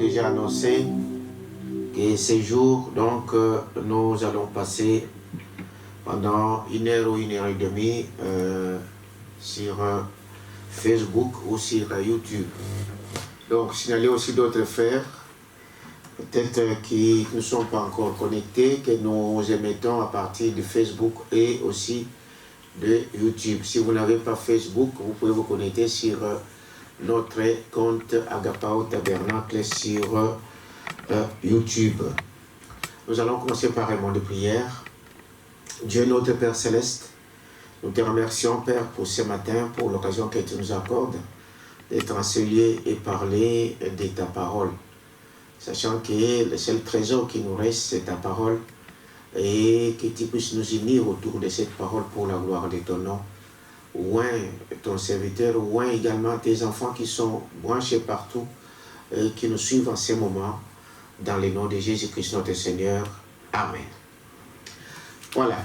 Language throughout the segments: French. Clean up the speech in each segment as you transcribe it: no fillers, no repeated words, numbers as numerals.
déjà annoncé que ces jours, donc, nous allons passer pendant 1 heure ou 1 heure et demie sur Facebook ou sur YouTube. Donc, signaler aussi d'autres frères, peut-être qui ne sont pas encore connectés, que nous émettons à partir de Facebook et aussi de YouTube. Si vous n'avez pas Facebook, vous pouvez vous connecter sur notre compte Agapao Tabernacle sur YouTube. Nous allons commencer par un mot de prière. Dieu notre Père Céleste, nous te remercions Père pour ce matin, pour l'occasion que tu nous accordes d'être enseigné et parler de ta parole. Sachant que le seul trésor qui nous reste, c'est ta parole, et que tu puisses nous unir autour de cette parole pour la gloire de ton nom. Oint ton serviteur, oint également tes enfants qui sont branchés partout, et qui nous suivent en ces moments, dans le nom de Jésus-Christ notre Seigneur. Amen. Voilà.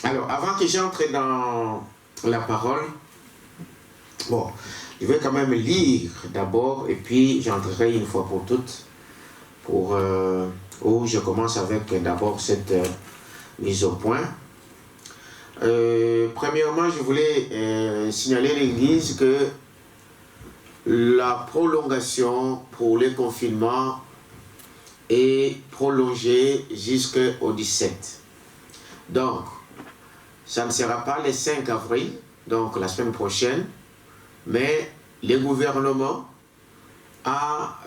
Alors, avant que j'entre dans la parole, bon, je vais quand même lire d'abord, et puis j'entrerai une fois pour toutes, où je commence avec d'abord cette mise au point. Premièrement, je voulais signaler à l'Église que la prolongation pour les confinements est prolongée jusqu'au 17. Donc, ça ne sera pas le 5 avril, donc la semaine prochaine, mais le gouvernement a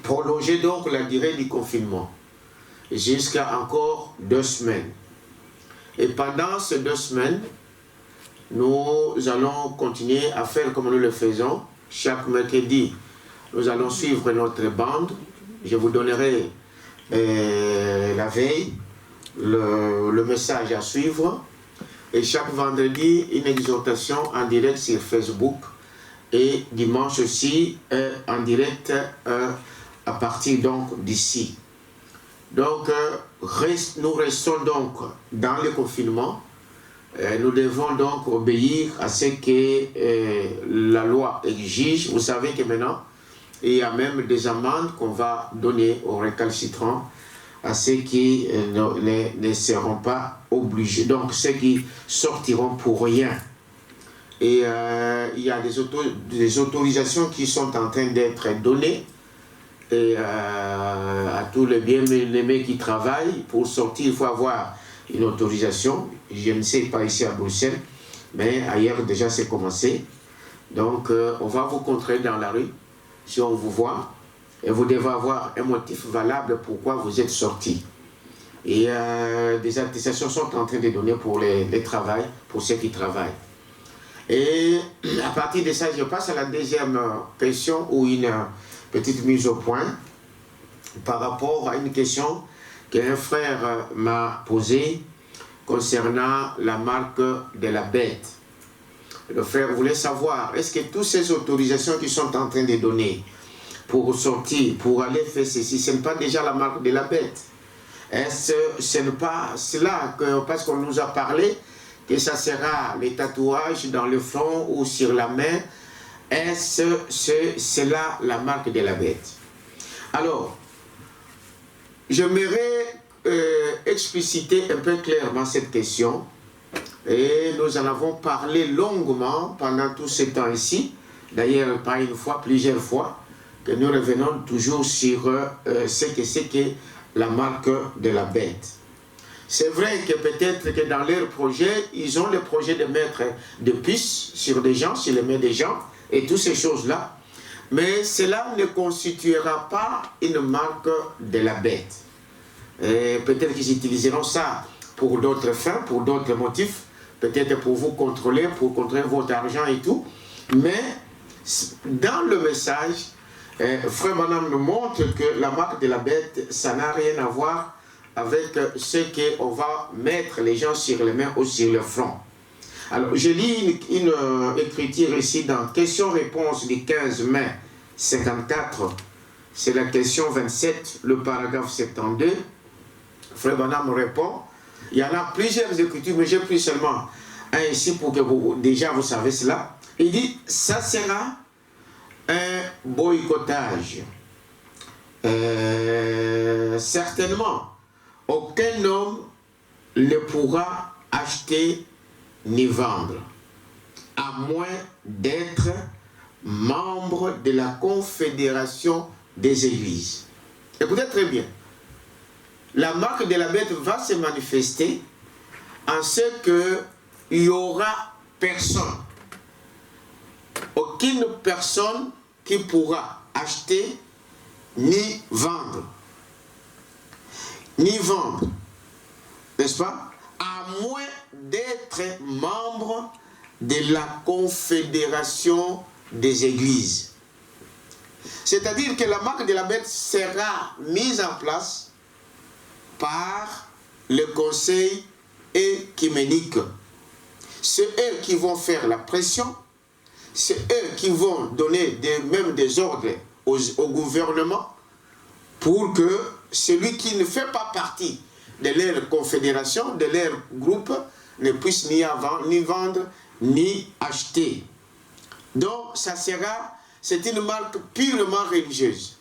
prolongé donc la durée du confinement jusqu'à encore 2 semaines. Et pendant ces 2 semaines, nous allons continuer à faire comme nous le faisons. Chaque mercredi, nous allons suivre notre bande. Je vous donnerai la veille le message à suivre. Et chaque vendredi, une exhortation en direct sur Facebook. Et dimanche aussi, en direct à partir donc d'ici. Donc, nous restons donc dans le confinement. Nous devons donc obéir à ce que la loi exige. Vous savez que maintenant, il y a même des amendes qu'on va donner aux récalcitrants, à ceux qui ne seront pas obligés, donc ceux qui sortiront pour rien. Et il y a des autorisations qui sont en train d'être données et à tous les bien-aimés qui travaillent. Pour sortir, il faut avoir une autorisation. Je ne sais pas ici à Bruxelles, mais ailleurs déjà c'est commencé. Donc on va vous contrer dans la rue si on vous voit, et vous devez avoir un motif valable pourquoi vous êtes sorti. Et des attestations sont en train de donner pour les travail, pour ceux qui travaillent. Et à partir de ça, je passe à la deuxième question ou une petite mise au point par rapport à une question qu'un frère m'a posée concernant la marque de la bête. Le frère voulait savoir, est-ce que toutes ces autorisations qui sont en train de donner pour sortir, pour aller faire ceci, ce n'est pas déjà la marque de la bête? Est-ce que ce n'est pas cela que, parce qu'on nous a parlé, que ça sera les tatouages dans le front ou sur la main? Est-ce que c'est là la marque de la bête? Alors, j'aimerais expliciter un peu clairement cette question. Et nous en avons parlé longuement pendant tout ce temps ici. D'ailleurs, pas une fois, plusieurs fois, que nous revenons toujours sur ce que c'est que la marque de la bête. C'est vrai que peut-être que dans leur projet, ils ont le projet de mettre des puces sur des gens, sur les mains des gens, et toutes ces choses-là. Mais cela ne constituera pas une marque de la bête. Peut-être qu'ils utiliseront ça pour d'autres fins, pour d'autres motifs, peut-être pour vous contrôler, pour contrôler votre argent et tout. Mais dans le message, Frère Branham nous montre que la marque de la bête, ça n'a rien à voir avec ce qu'on va mettre les gens sur les mains ou sur le front. Alors, je lis une écriture ici dans question-réponse du 15 mai 54. C'est la question 27, le paragraphe 72. Frère Branham répond. Il y en a plusieurs écritures, mais j'ai pris seulement un ici pour que déjà vous savez cela. Il dit, ça sera un boycottage. Certainement, aucun homme ne pourra acheter ni vendre, à moins d'être membre de la Confédération des Églises. Écoutez très bien. La marque de la bête va se manifester en ce qu'il n'y aura personne, aucune personne qui pourra acheter ni vendre. Ni vendre, n'est-ce pas? À moins d'être membre de la Confédération des Églises. C'est-à-dire que la marque de la bête sera mise en place par le conseil œcuménique. C'est eux qui vont faire la pression, c'est eux qui vont donner même des ordres au gouvernement pour que celui qui ne fait pas partie de leur confédération, de leur groupe, ne puisse ni vendre, ni acheter. Donc, c'est une marque purement religieuse,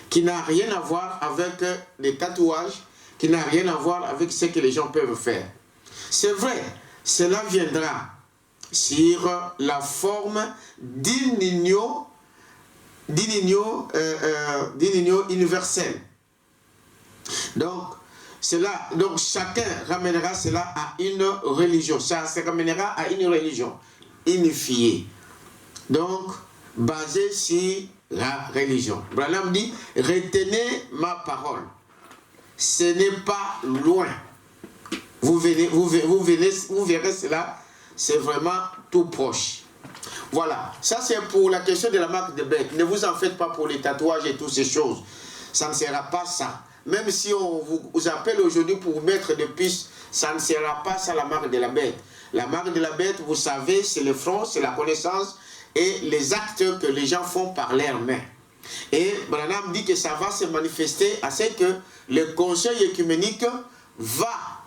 qui n'a rien à voir avec les tatouages, qui n'a rien à voir avec ce que les gens peuvent faire. C'est vrai, cela viendra sur la forme d'une union universelle. Donc chacun ramènera cela à une religion. Ça se ramènera à une religion unifiée. Donc, basée sur la religion. Branham dit, retenez ma parole. Ce n'est pas loin. Vous verrez cela, c'est vraiment tout proche. Voilà, ça c'est pour la question de la marque de bête. Ne vous en faites pas pour les tatouages et toutes ces choses. Ça ne sera pas ça. Même si on vous appelle aujourd'hui pour vous mettre des puces, ça ne sera pas ça la marque de la bête. La marque de la bête, vous savez, c'est le front, c'est la connaissance et les actes que les gens font par leurs mains. Et Branham dit que ça va se manifester à ce que le conseil œcuménique va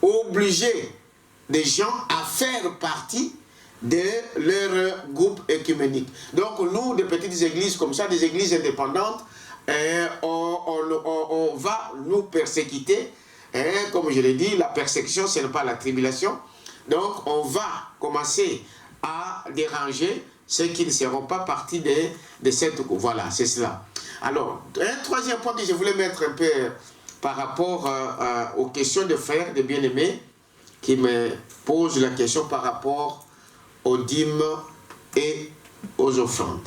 obliger des gens à faire partie de leur groupe œcuménique. Donc nous, des petites églises comme ça, des églises indépendantes, on va nous persécuter. Comme je l'ai dit, la persécution, ce n'est pas la tribulation. Donc on va commencer à déranger ceux qui ne seront pas partie de cette... Voilà, c'est cela. Alors, un troisième point que je voulais mettre un peu par rapport aux questions de frères, de bien-aimés, qui me posent la question par rapport aux dîmes et aux offrandes.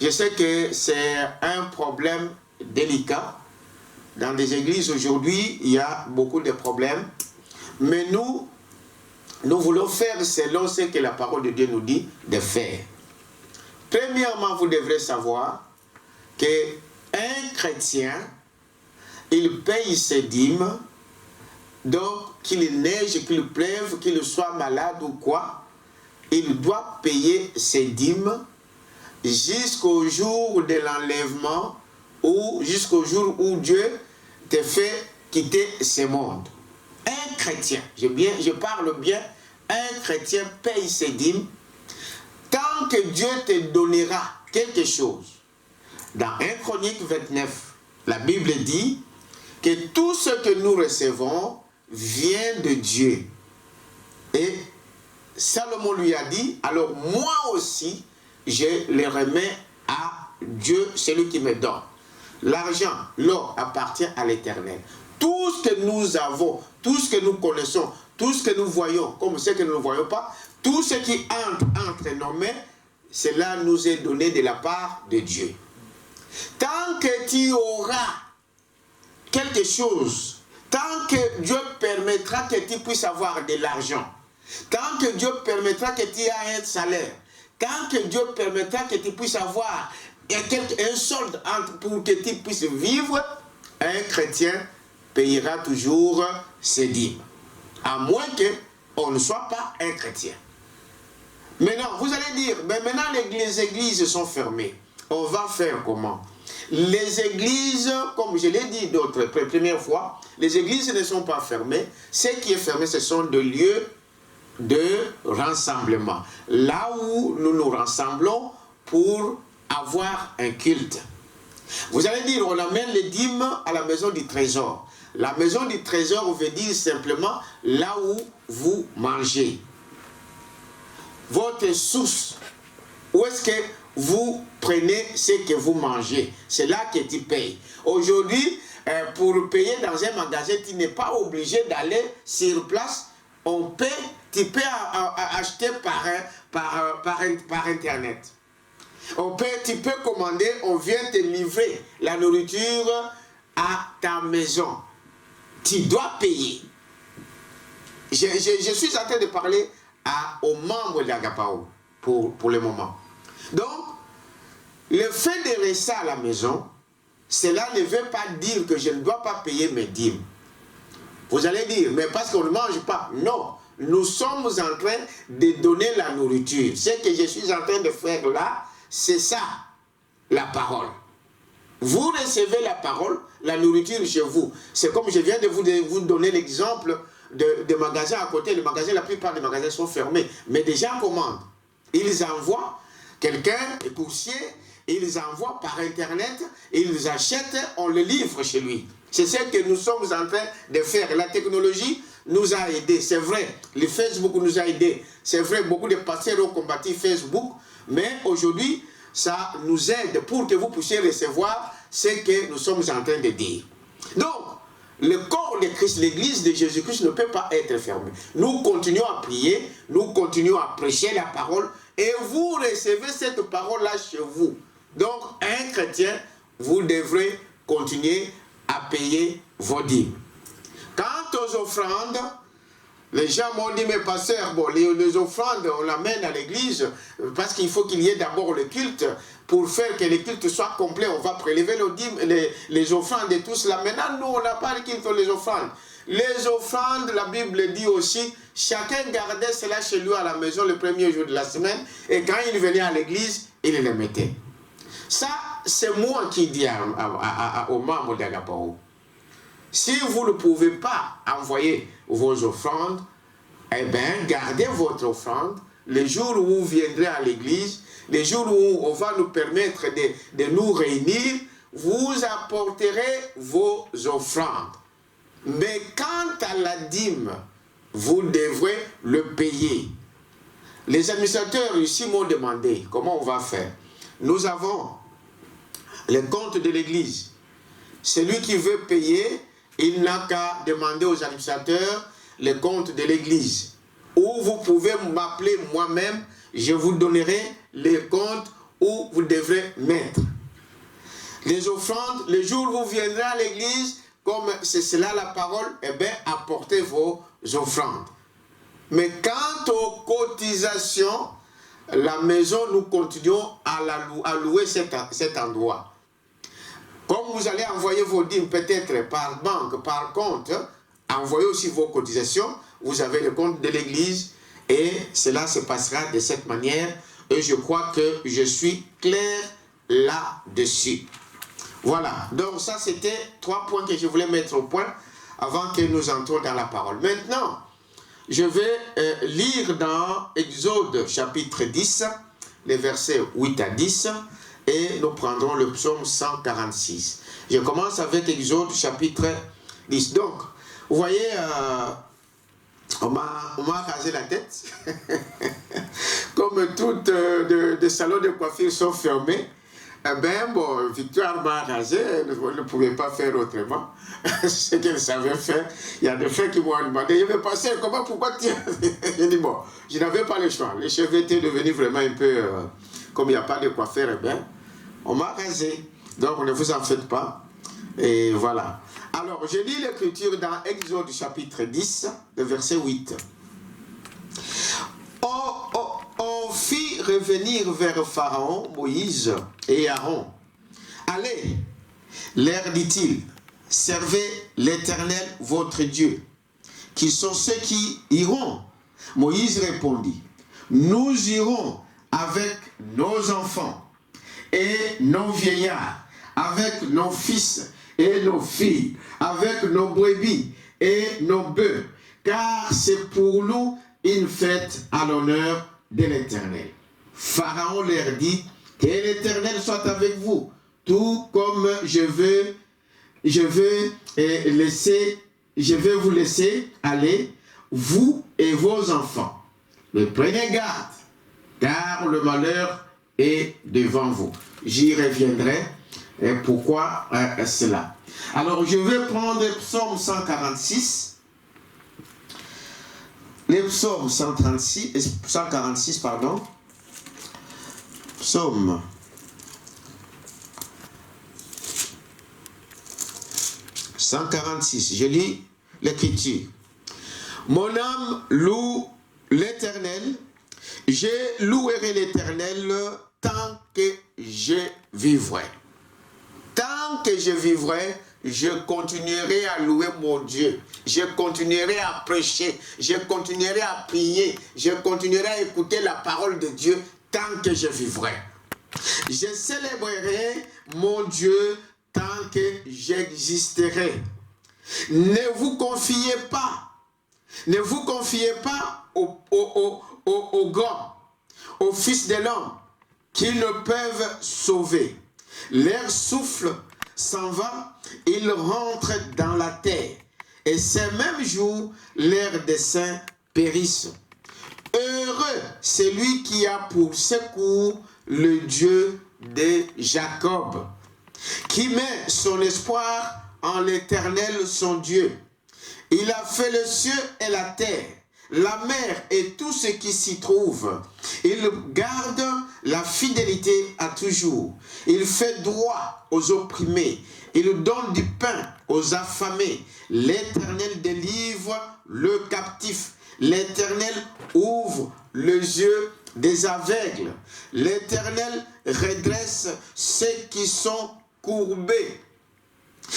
Je sais que c'est un problème délicat. Dans des églises aujourd'hui, il y a beaucoup de problèmes. Mais nous voulons faire selon ce que la parole de Dieu nous dit de faire. Premièrement, vous devrez savoir qu'un chrétien, il paye ses dîmes, donc qu'il neige, qu'il pleuve, qu'il soit malade ou quoi, il doit payer ses dîmes jusqu'au jour de l'enlèvement ou jusqu'au jour où Dieu te fait quitter ce monde. Un chrétien, je parle bien, un chrétien paye ses dîmes tant que Dieu te donnera quelque chose. Dans 1 Chronique 29, la Bible dit que tout ce que nous recevons vient de Dieu. Et Salomon lui a dit, alors moi aussi, je les remets à Dieu, celui qui me donne. L'argent, l'or appartient à l'Éternel. Tout ce que nous avons, tout ce que nous connaissons, tout ce que nous voyons, comme ce que nous ne voyons pas, tout ce qui entre nos mains, cela nous est donné de la part de Dieu. Tant que tu auras quelque chose, tant que Dieu permettra que tu puisses avoir de l'argent, tant que Dieu permettra que tu aies un salaire, tant que Dieu permettra que tu puisses avoir un solde pour que tu puisses vivre, un chrétien payera toujours ses dîmes. À moins qu'on ne soit pas un chrétien. Maintenant, vous allez dire, mais maintenant les églises sont fermées. On va faire comment? Les églises, comme je l'ai dit d'autres première fois, les églises ne sont pas fermées. Ce qui est fermé, ce sont des lieux de rassemblement. Là où nous nous rassemblons pour avoir un culte. Vous allez dire, on amène les dîmes à la maison du trésor. La maison du trésor veut dire simplement là où vous mangez. Votre source, où est-ce que vous prenez ce que vous mangez? C'est là que tu payes. Aujourd'hui, pour payer dans un magasin, tu n'es pas obligé d'aller sur place. On paie, tu peux acheter par Internet. Tu peux commander, on vient te livrer la nourriture à ta maison. Tu dois payer. Je suis en train de parler aux membres d'Agapao pour le moment. Donc, le fait de rester à la maison, cela ne veut pas dire que je ne dois pas payer mes dîmes. Vous allez dire, mais parce qu'on ne mange pas. Non, nous sommes en train de donner la nourriture. Ce que je suis en train de faire là, c'est ça, la parole. Vous recevez la parole, la nourriture chez vous. C'est comme je viens de vous donner l'exemple de magasins à côté. Les magasins, la plupart des magasins sont fermés. Mais des gens commandent. Ils envoient quelqu'un, un coursier, ils envoient par Internet, ils achètent, on le livre chez lui. C'est ce que nous sommes en train de faire. La technologie nous a aidés, c'est vrai. Le Facebook nous a aidés. C'est vrai, beaucoup de pasteurs ont combattu Facebook. Mais aujourd'hui, ça nous aide pour que vous puissiez recevoir ce que nous sommes en train de dire. Donc, le corps de Christ, l'église de Jésus-Christ ne peut pas être fermé. Nous continuons à prier, nous continuons à prêcher la parole et vous recevez cette parole-là chez vous. Donc, un chrétien, vous devrez continuer à payer vos dîmes. Quant aux offrandes, les gens m'ont dit, mais pasteur, bon, les offrandes, on l'amène à l'église parce qu'il faut qu'il y ait d'abord le culte. Pour faire que le culte soit complet, on va prélever les offrandes et tout cela. Maintenant, nous, on n'a pas le culte, les offrandes. Les offrandes, la Bible dit aussi, chacun gardait cela chez lui à la maison le premier jour de la semaine. Et quand il venait à l'église, il les mettait. Ça, c'est moi qui dis aux membres d'Agapao. Si vous ne pouvez pas envoyer vos offrandes, eh bien, gardez votre offrande. Les jours où vous viendrez à l'église, les jours où on va nous permettre de nous réunir, vous apporterez vos offrandes. Mais quant à la dîme, vous devrez le payer. Les administrateurs ici m'ont demandé comment on va faire. Nous avons le compte de l'église. Celui qui veut payer, il n'a qu'à demander aux administrateurs le compte de l'église. Ou vous pouvez m'appeler moi-même, je vous donnerai les comptes où vous devrez mettre. Les offrandes, le jour où vous viendrez à l'église, comme c'est cela la parole, eh bien, apportez vos offrandes. Mais quant aux cotisations, la maison, nous continuons à louer cet endroit. Comme vous allez envoyer vos dîmes peut-être par banque, par compte, envoyez aussi vos cotisations. Vous avez le compte de l'église et cela se passera de cette manière. Et je crois que je suis clair là-dessus. Voilà, donc ça c'était 3 points que je voulais mettre au point avant que nous entrions dans la parole. Maintenant, je vais lire dans Exode chapitre 10, les versets 8 à 10, et nous prendrons le psaume 146. Je commence avec Exode chapitre 10. Donc, vous voyez, on m'a rasé la tête. Comme toutes les salons de coiffure sont fermés, eh bien, bon, Victoire m'a rasé, elle ne pouvait pas faire autrement. Ce qu'elle savait faire. Il y a des frères qui m'ont demandé, je vais passer, pourquoi tu... J'ai dit, bon, je n'avais pas le choix. Les cheveux étaient devenus vraiment un peu, comme il n'y a pas de coiffeur, eh bien, on m'a rasé. Donc, ne vous en faites pas. Et voilà. Alors, je lis l'écriture dans Exode chapitre 10, le verset 8. On fit revenir vers Pharaon, Moïse et Aaron. Allez, leur dit-il, servez l'Éternel votre Dieu, qui sont ceux qui iront. Moïse répondit, nous irons avec nos enfants et nos vieillards, avec nos fils et nos filles, avec nos brebis et nos bœufs, car c'est pour nous une fête à l'honneur de l'Éternel. Pharaon leur dit, Que l'Éternel soit avec vous, tout comme je vais vous laisser aller, vous et vos enfants. Mais prenez garde, car le malheur est devant vous. J'y reviendrai. Et pourquoi cela? Alors, je vais prendre le psaume 146. Le psaume 146, pardon. Psaume 146. Je lis l'écriture. Mon âme loue l'Éternel. Je louerai l'Éternel tant que je vivrai. Tant que je vivrai, je continuerai à louer mon Dieu. Je continuerai à prêcher. Je continuerai à prier. Je continuerai à écouter la parole de Dieu tant que je vivrai. Je célébrerai mon Dieu tant que j'existerai. Ne vous confiez pas aux grands, aux fils de l'homme, qu'ils ne peuvent sauver. Leur souffle s'en va, ils rentrent dans la terre, et ces mêmes jours, leurs desseins périssent. Heureux celui qui a pour secours le Dieu de Jacob, qui met son espoir en l'Éternel son Dieu. Il a fait le ciel et la terre, la mer et tout ce qui s'y trouve. Il garde la fidélité à toujours. Il fait droit aux opprimés. Il donne du pain aux affamés. L'Éternel délivre le captif. L'Éternel ouvre les yeux des aveugles. L'Éternel redresse ceux qui sont courbés.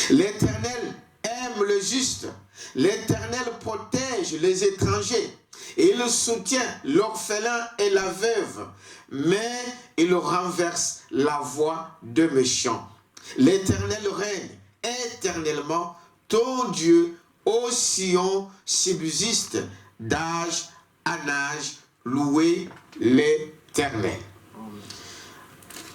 L'Éternel aime le juste. L'Éternel protège les étrangers. Il soutient l'orphelin et la veuve, mais il renverse la voie de méchants. L'Éternel règne éternellement. Ton Dieu, ô Sion, subsiste d'âge en âge. Louez l'Éternel.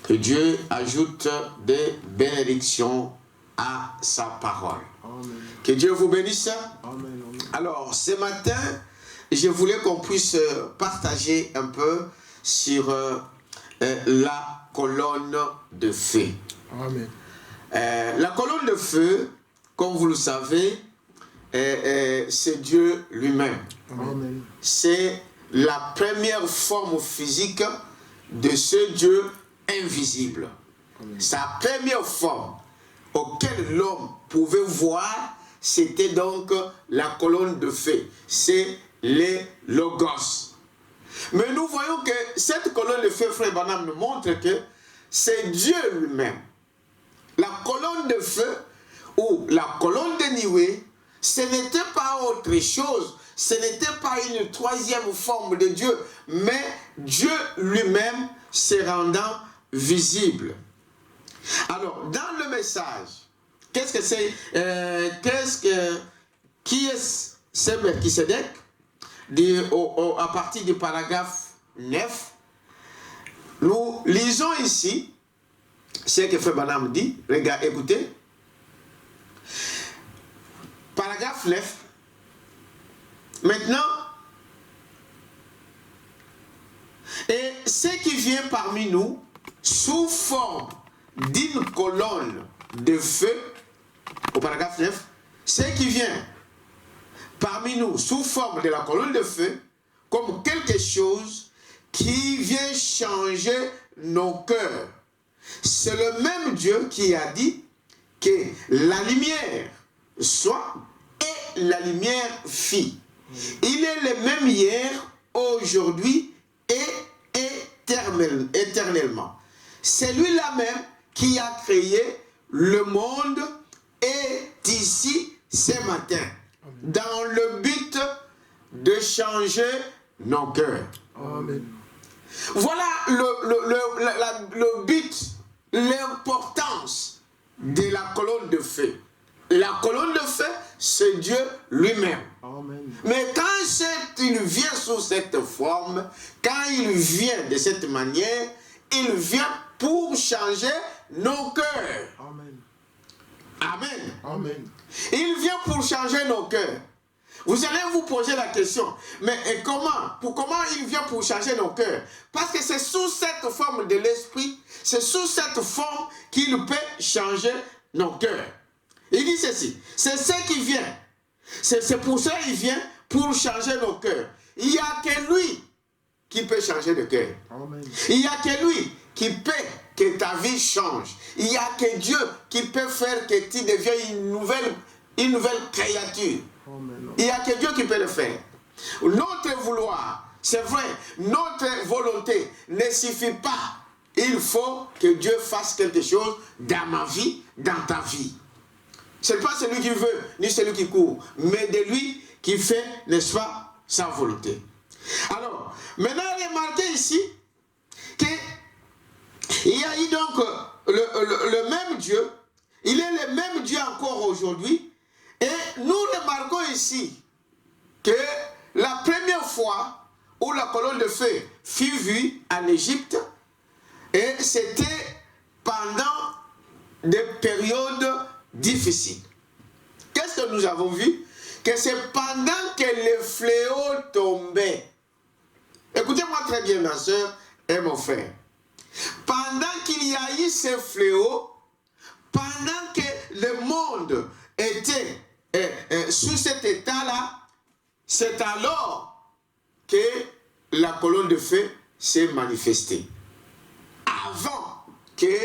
Que Dieu ajoute des bénédictions à sa parole. Amen. Que Dieu vous bénisse. Amen. Alors, ce matin, je voulais qu'on puisse partager un peu sur la colonne de feu. Amen. La colonne de feu, comme vous le savez, c'est Dieu lui-même. C'est la première forme physique de ce Dieu invisible. Amen. Sa première forme auquel l'homme pouvait voir, c'était donc la colonne de feu. C'est les logos. Mais nous voyons que cette colonne de feu, frère Branham nous montre que c'est Dieu lui-même. La colonne de feu ou la colonne de nuée, ce n'était pas autre chose. Ce n'était pas une troisième forme de Dieu, mais Dieu lui-même se rendant visible. Alors, dans le message, qu'est-ce que c'est? Qui est ce Melchisedec? À partir du paragraphe 9, nous lisons ici ce que Frère Branham dit. Regarde, écoutez. Paragraphe 9. Maintenant, et ce qui vient parmi nous sous forme d'une colonne de feu, au paragraphe 9, ce qui vient parmi nous sous forme de la colonne de feu, comme quelque chose qui vient changer nos cœurs. C'est le même Dieu qui a dit que la lumière soit et la lumière fit. Il est le même hier, aujourd'hui et éternellement. C'est lui-là même qui a créé le monde est ici ce matin, dans le but de changer nos cœurs. Amen. Voilà le but, l'importance de la colonne de feu. La colonne de feu, c'est Dieu lui-même. Mais quand il vient sous cette forme, quand il vient de cette manière, il vient pour changer nos cœurs. Amen. Amen. Amen. Il vient pour changer nos cœurs. Vous allez vous poser la question, mais comment il vient pour changer nos cœurs? Parce que c'est sous cette forme de l'esprit, c'est sous cette forme qu'il peut changer nos cœurs. Il dit ceci, c'est ce qui vient. C'est pour ça qu'il vient pour changer nos cœurs. Il n'y a que lui qui peut changer le cœur. Amen. Il n'y a que lui qui peut que ta vie change. Il n'y a que Dieu qui peut faire que tu deviennes une nouvelle créature. Amen. Il n'y a que Dieu qui peut le faire. Notre vouloir, c'est vrai, notre volonté ne suffit pas. Il faut que Dieu fasse quelque chose dans ma vie, dans ta vie. Ce n'est pas celui qui veut, ni celui qui court, mais de lui qui fait, n'est-ce pas, sa volonté. Alors, maintenant, remarquez ici qu'il y a eu donc le même Dieu, il est le même Dieu encore aujourd'hui, et nous remarquons ici que la première fois où la colonne de feu fut vue en Égypte, et c'était pendant des périodes difficiles. Qu'est-ce que nous avons vu? Que c'est pendant que le fléau tombait. Écoutez-moi très bien, ma soeur et mon frère. Pendant qu'il y a eu ce fléau, pendant que le monde était sous cet état-là, c'est alors que la colonne de feu s'est manifestée. Avant que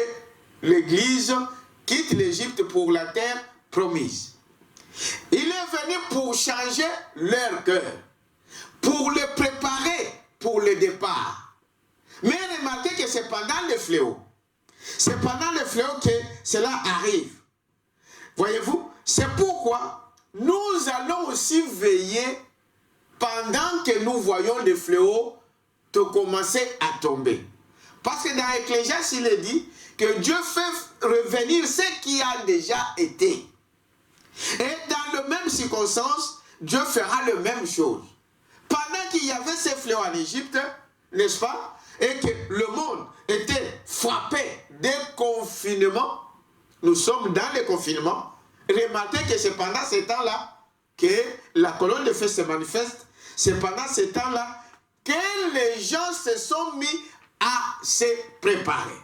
l'Église quitte l'Égypte pour la terre promise. Il est venu pour changer leur cœur, pour le préparer pour le départ. Mais remarquez que c'est pendant le fléau. C'est pendant le fléau que cela arrive. Voyez-vous, c'est pourquoi nous allons aussi veiller pendant que nous voyons le fléau commencer à tomber. Parce que dans Ecclésiaste, il est dit que Dieu fait revenir ce qui a déjà été. Et dans les mêmes circonstances, Dieu fera la même chose. Pendant qu'il y avait ces fléaux en Égypte, n'est-ce pas, et que le monde était frappé des confinements, nous sommes dans le confinement. Remarquez que c'est pendant ce temps-là que la colonne de feu se manifeste. C'est pendant ce temps-là que les gens se sont mis à se préparer.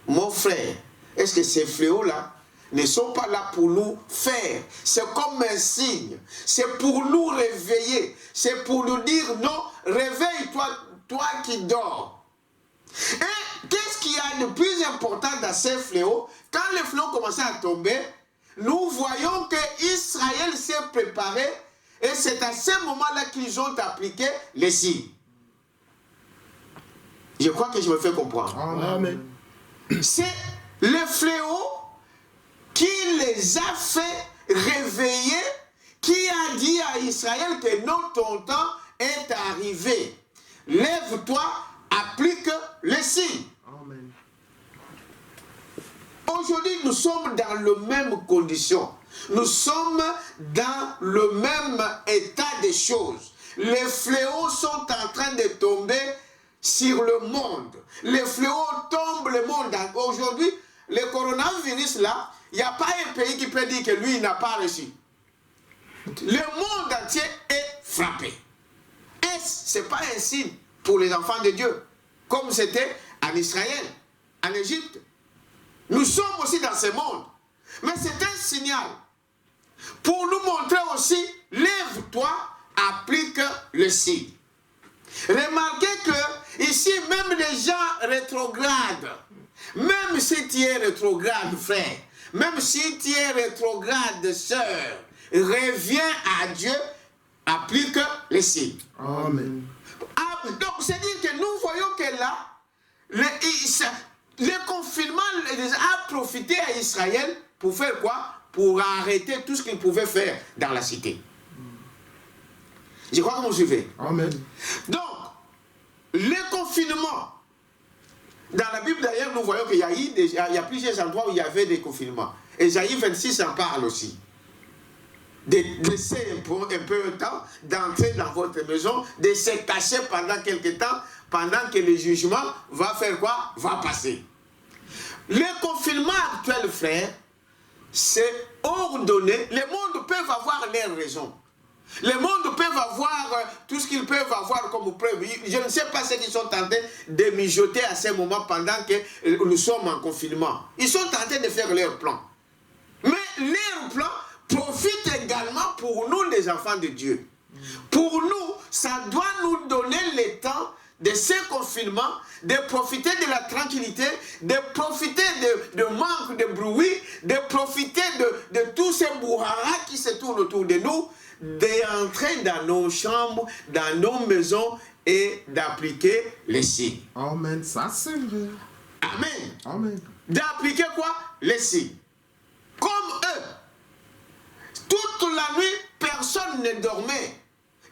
Mon frère, est-ce que ces fléaux-là ne sont pas là pour nous faire? C'est comme un signe. C'est pour nous réveiller. C'est pour nous dire non, réveille-toi, toi qui dors. Et qu'est-ce qu'il y a de plus important dans ces fléaux? Quand les fléaux commençaient à tomber, nous voyons que Israël s'est préparé et c'est à ce moment-là qu'ils ont appliqué les signes. Je crois que je me fais comprendre. Amen. C'est le fléau qui les a fait réveiller, qui a dit à Israël que non, ton temps est arrivé. Lève-toi, applique les signes. Amen. Aujourd'hui, nous sommes dans les mêmes conditions. Nous sommes dans le même état des choses. Les fléaux sont en train de tomber sur le monde. Les fléaux tombent le monde. Aujourd'hui, le coronavirus là, il n'y a pas un pays qui peut dire que lui, il n'a pas reçu. Le monde entier est frappé. Est-ce, ce n'est pas un signe pour les enfants de Dieu, comme c'était en Israël, en Égypte. Nous sommes aussi dans ce monde. Mais c'est un signal pour nous montrer aussi, lève-toi, applique le signe. Remarquez que ici, même les gens rétrogrades, même si tu es rétrograde, frère, même si tu es rétrograde, sœur, reviens à Dieu, applique les signes. Amen. Donc, c'est-à-dire que nous voyons que là, le confinement a profité à Israël pour faire quoi? Pour arrêter tout ce qu'il pouvait faire dans la cité. Je crois que vous me suivez. Amen. Donc, le confinement, dans la Bible d'ailleurs, nous voyons qu'il y a plusieurs endroits où il y avait des confinements. Ésaïe 26 en parle aussi. de laisser un peu de temps, d'entrer dans votre maison, de se cacher pendant quelque temps, pendant que le jugement va faire quoi? Va passer. Le confinement actuel, frère, c'est ordonné. Les mondes peuvent avoir leurs raisons. Les mondes peuvent avoir tout ce qu'ils peuvent avoir comme preuve. Je ne sais pas ce qu'ils sont en train de mijoter à ce moment pendant que nous sommes en confinement. Ils sont en train de faire leur plan. Mais leur plan profite également pour nous, les enfants de Dieu. Pour nous, ça doit nous donner le temps de ce confinement, de profiter de la tranquillité, de profiter de manque de bruit, de profiter de tous ces brouhaha qui se tournent autour de nous, d'entrer dans nos chambres, dans nos maisons et d'appliquer les signes. Amen, ça c'est vrai. Amen. Amen. D'appliquer quoi? Les signes. Comme eux. Toute la nuit, personne ne dormait.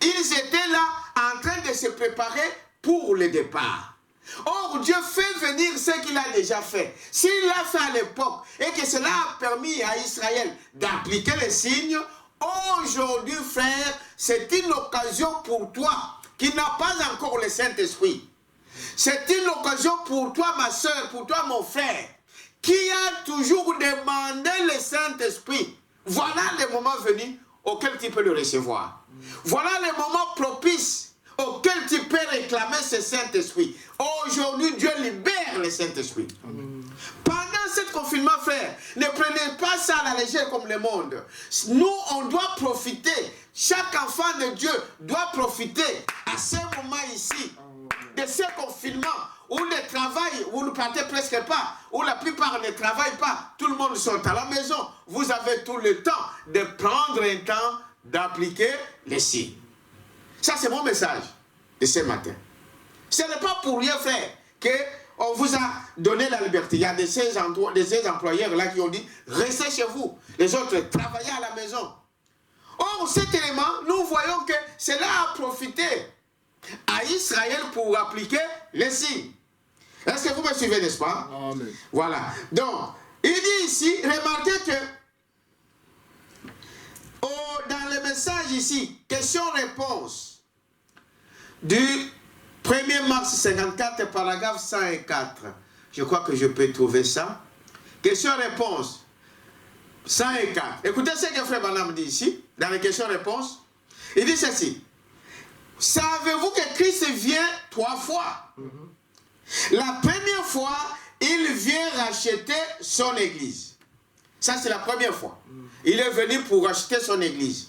Ils étaient là en train de se préparer pour le départ. Or, Dieu fait venir ce qu'il a déjà fait. S'il l'a fait à l'époque et que cela a permis à Israël d'appliquer les signes, aujourd'hui, frère, c'est une occasion pour toi qui n'as pas encore le Saint-Esprit. C'est une occasion pour toi, ma soeur, pour toi, mon frère, qui a toujours demandé le Saint-Esprit. Voilà le moment venu auquel tu peux le recevoir. Voilà le moment propice auquel tu peux réclamer ce Saint-Esprit. Aujourd'hui, Dieu libère le Saint-Esprit. Pendant ce confinement, frère, ne prenez pas ça à la légère comme le monde. Nous, on doit profiter. Chaque enfant de Dieu doit profiter à ce moment ici de ce confinement où le travail, vous ne partez presque pas, où la plupart ne travaillent pas, tout le monde sont à la maison. Vous avez tout le temps de prendre un temps d'appliquer les signes. Ça, c'est mon message de ce matin. Ce n'est pas pour rien, frère, qu'on vous a donné la liberté. Il y a de ces employeurs-là qui ont dit, restez chez vous. Les autres, travaillez à la maison. Or, cet élément, nous voyons que cela a profité à Israël pour appliquer les signes. Est-ce que vous me suivez, n'est-ce pas? Amen. Voilà. Donc, il dit ici, remarquez que dans le message ici, question-réponse du 1er mars 54, paragraphe 104. Je crois que je peux trouver ça. Question-réponse 104. Écoutez ce que Frère Branham dit ici, dans les questions-réponses. Il dit ceci. Savez-vous que Christ vient 3 fois? La première fois, il vient racheter son église. Ça, c'est la première fois. Il est venu pour racheter son église.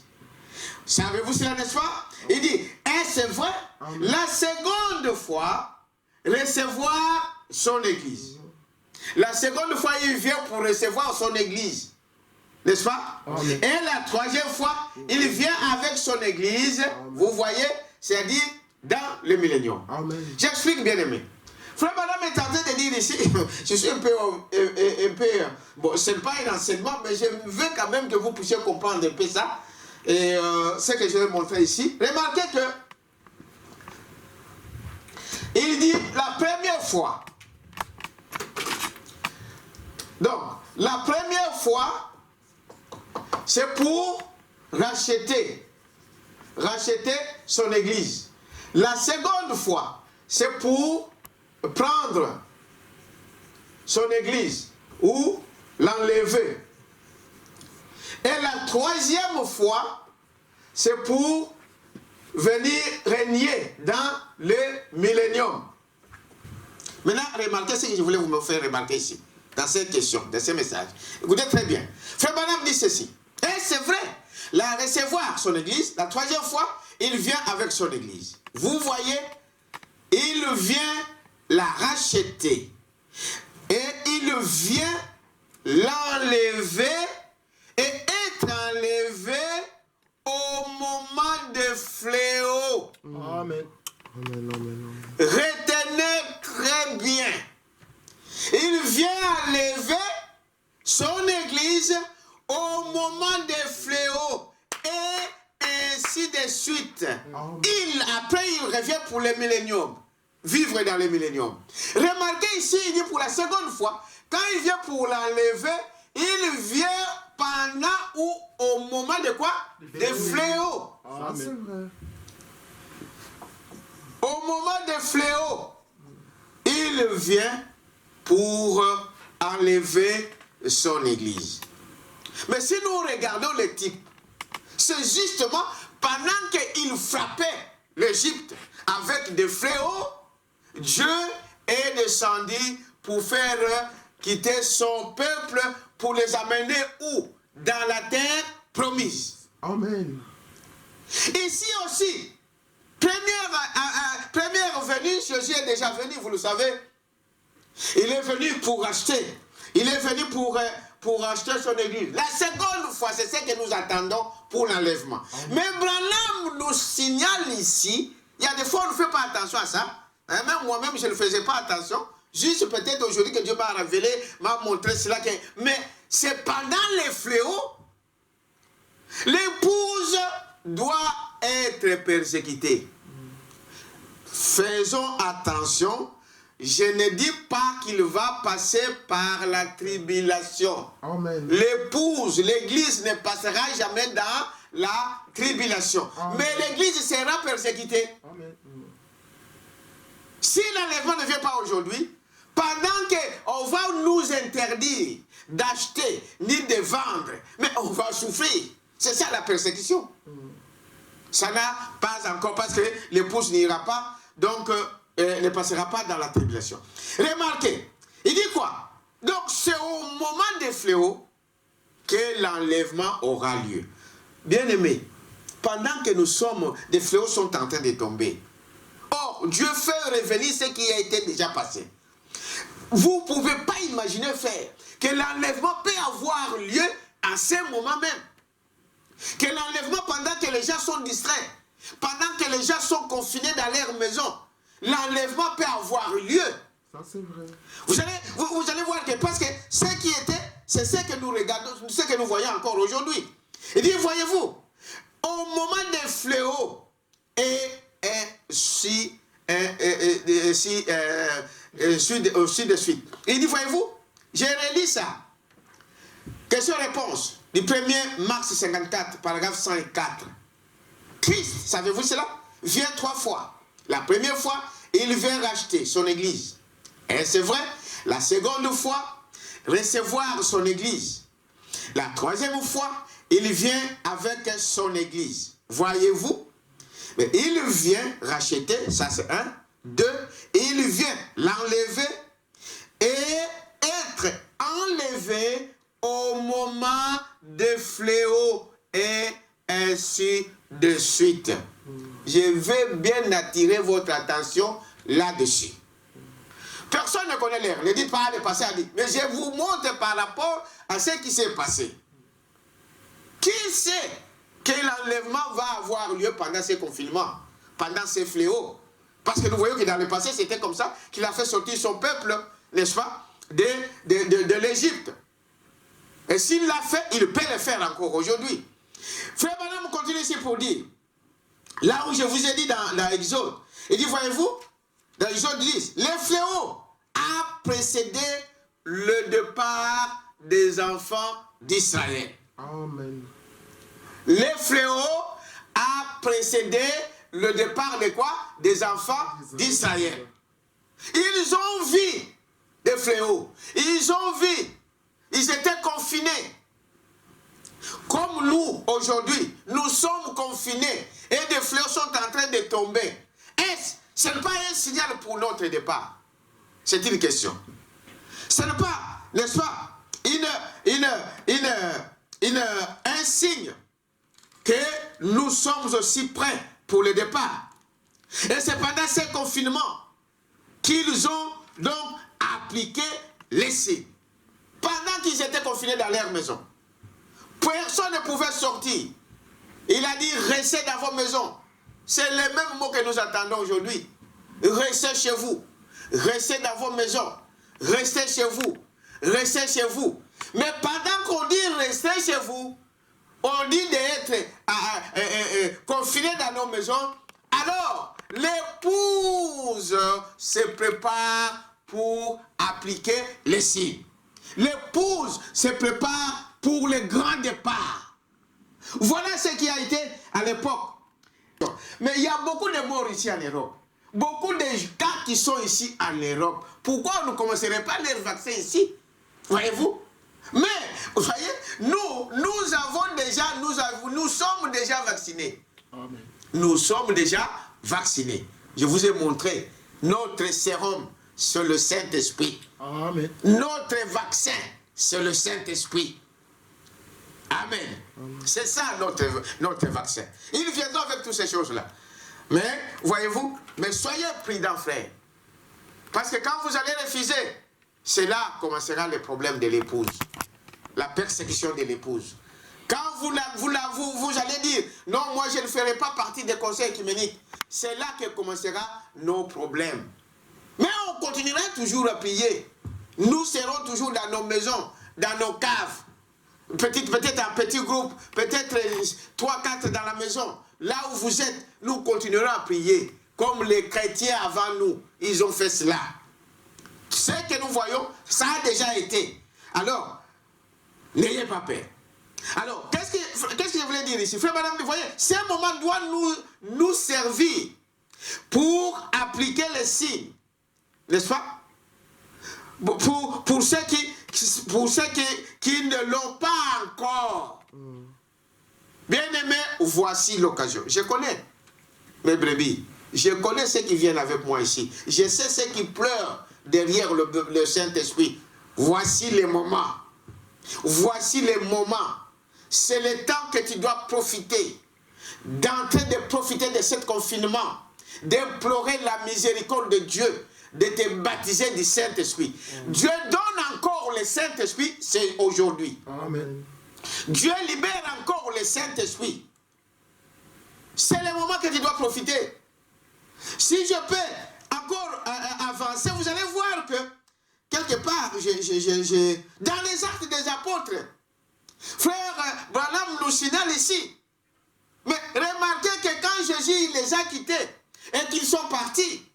Savez-vous cela, n'est-ce pas? Il dit, et c'est vrai, la seconde fois, recevoir son église. La seconde fois, il vient pour recevoir son église. N'est-ce pas? Amen. Et la troisième fois, il vient avec son église. Vous voyez, c'est-à-dire dans le millénium. J'explique, bien aimé. Frère Madame est en train de dire ici, je suis un peu bon, ce n'est pas un enseignement, mais je veux quand même que vous puissiez comprendre un peu ça. Et ce que je vais montrer ici. Remarquez que il dit la première fois. Donc, la première fois, c'est pour racheter son église. La seconde fois, c'est pour prendre son église ou l'enlever. Et la troisième fois, c'est pour venir régner dans le millénium. Maintenant, remarquez ce que je voulais vous faire remarquer ici, dans cette question, dans ce message. Écoutez très bien. Frère Branham dit ceci. Et c'est vrai, la recevoir son église, la troisième fois, il vient avec son église. Vous voyez, il vient la racheter. Et il vient l'enlever et être enlevé au moment de fléau. Amen. Amen, amen, amen. Retenez très bien. Il vient enlever son église au moment des fléaux et ainsi de suite. Après, il revient pour le millénium. Vivre dans le millénium. Remarquez ici, il dit pour la seconde fois, quand il vient pour l'enlever, il vient pendant ou au moment moment de quoi? Des fléaux. Ça, c'est vrai. Au moment des fléaux, il vient pour enlever son église. Mais si nous regardons le type, c'est justement pendant qu'il frappait l'Égypte avec des fléaux, Dieu est descendu pour faire quitter son peuple, pour les amener où? Dans la terre promise. Amen. Ici aussi, première venue, Jésus est déjà venu, vous le savez. Il est venu pour acheter. Il est venu pour acheter son église. La seconde fois, c'est ce que nous attendons pour l'enlèvement. Mais Branham nous signale ici, il y a des fois on ne fait pas attention à ça. Hein, même moi-même, je ne faisais pas attention. Juste peut-être aujourd'hui que Dieu m'a révélé, m'a montré cela. Mais c'est pendant les fléaux, l'épouse doit être persécutée. Faisons attention. Je ne dis pas qu'il va passer par la tribulation. L'épouse, l'église ne passera jamais dans la tribulation. Amen. Mais l'église sera persécutée. Amen. Si l'enlèvement ne vient pas aujourd'hui, pendant qu'on va nous interdire d'acheter ni de vendre, mais on va souffrir. C'est ça la persécution. Ça n'a pas encore, parce que l'épouse n'ira pas, donc ne passera pas dans la tribulation. Remarquez, il dit quoi? Donc c'est au moment des fléaux que l'enlèvement aura lieu. Bien aimé, pendant que nous sommes, des fléaux sont en train de tomber. Or, Dieu fait revenir ce qui a été déjà passé. Vous ne pouvez pas imaginer faire que l'enlèvement peut avoir lieu à ce moment même. Que l'enlèvement pendant que les gens sont distraits, pendant que les gens sont confinés dans leur maison, l'enlèvement peut avoir lieu. Ça, c'est vrai. Vous allez voir que parce que ce qui était, c'est ce que nous regardons, ce que nous voyons encore aujourd'hui. Il dit, voyez-vous, au moment des fléaux, ainsi de suite. Il dit, voyez-vous, j'ai relis ça. Question-réponse du 1er mars 54, paragraphe 104. Christ, savez-vous cela? Vient 3 fois. La première fois, il vient racheter son église. Et c'est vrai, la seconde fois, recevoir son église. La troisième fois, il vient avec son église. Voyez-vous? Mais il vient racheter, ça c'est 1. 2, il vient l'enlever et être enlevé au moment des fléaux et ainsi de suite. Je vais bien attirer votre attention là-dessus. Personne ne connaît l'heure. Ne dites pas de passer à dire. Mais je vous montre par rapport à ce qui s'est passé. Qui sait que l'enlèvement va avoir lieu pendant ces confinements, pendant ces fléaux? Parce que nous voyons que dans le passé, c'était comme ça qu'il a fait sortir son peuple, n'est-ce pas, de l'Égypte. Et s'il l'a fait, il peut le faire encore aujourd'hui. Frère Branham continue ici pour dire, là où je vous ai dit dans Exode, il dit, voyez-vous, dans Exode 10, les fléaux a précédé le départ des enfants d'Israël. Amen. Les fléaux a précédé le départ de quoi? Des enfants d'Israël. Ils ont vu des fléaux. Ils ont vu. Ils étaient confinés. Comme nous, aujourd'hui, nous sommes confinés et des fléaux sont en train de tomber. Ce n'est pas un signal pour notre départ. C'est une question. Ce n'est pas, n'est-ce pas, un signe que nous sommes aussi prêts pour le départ. Et c'est pendant ces confinements qu'ils ont donc appliqué les signes. Pendant qu'ils étaient confinés dans leur maison, personne ne pouvait sortir. Il a dit, restez dans vos maisons. C'est le même mot que nous attendons aujourd'hui. Restez chez vous. Restez dans vos maisons. Restez chez vous. Restez chez vous. Mais pendant qu'on dit restez chez vous, on dit d'être confiné dans nos maisons. Alors, l'épouse se prépare pour appliquer les signes. L'épouse se prépare pour le grand départ. Voilà ce qui a été à l'époque. Mais il y a beaucoup de morts ici en Europe. Beaucoup de cas qui sont ici en Europe. Pourquoi on ne commencerait pas les vaccins ici? Voyez-vous? Mais, vous voyez, nous sommes déjà vaccinés. Amen. Nous sommes déjà vaccinés. Je vous ai montré notre sérum, c'est le Saint-Esprit. Amen. Notre vaccin, c'est le Saint-Esprit. Amen. C'est ça notre vaccin. Il viendra avec toutes ces choses-là. Mais, voyez-vous, mais soyez prudents, frères. Parce que quand vous allez refuser, c'est là que commencera le problème de l'épouse. La persécution de l'épouse. Quand vous allez dire, non, moi je ne ferai pas partie des conseils œcuméniques, c'est là que commencera nos problèmes. Mais on continuera toujours à prier. Nous serons toujours dans nos maisons, dans nos caves. Peut-être un petit groupe, peut-être 3-4 dans la maison. Là où vous êtes, nous continuerons à prier. Comme les chrétiens avant nous, ils ont fait cela. Ce que nous voyons, ça a déjà été. Alors, n'ayez pas peur. Alors, qu'est-ce que je voulais dire ici? Frère, madame, vous voyez, ce moment doit nous servir pour appliquer les signes. N'est-ce pas? Pour ceux qui ne l'ont pas encore. Bien-aimés, voici l'occasion. Je connais mes brebis. Je connais ceux qui viennent avec moi ici. Je sais ceux qui pleurent derrière le Saint-Esprit. Voici les moments. Voici les moments. C'est le temps que tu dois profiter. D'entrer de profiter de ce confinement. D'implorer la miséricorde de Dieu. De te baptiser du Saint-Esprit. Dieu donne encore le Saint-Esprit, c'est aujourd'hui. Amen. Dieu libère encore le Saint-Esprit. C'est le moment que tu dois profiter. Si je peux encore avancer, vous allez voir que quelque part, dans les actes des apôtres, frère Branham nous signale ici. Mais remarquez que quand Jésus les a quittés et qu'ils sont partis,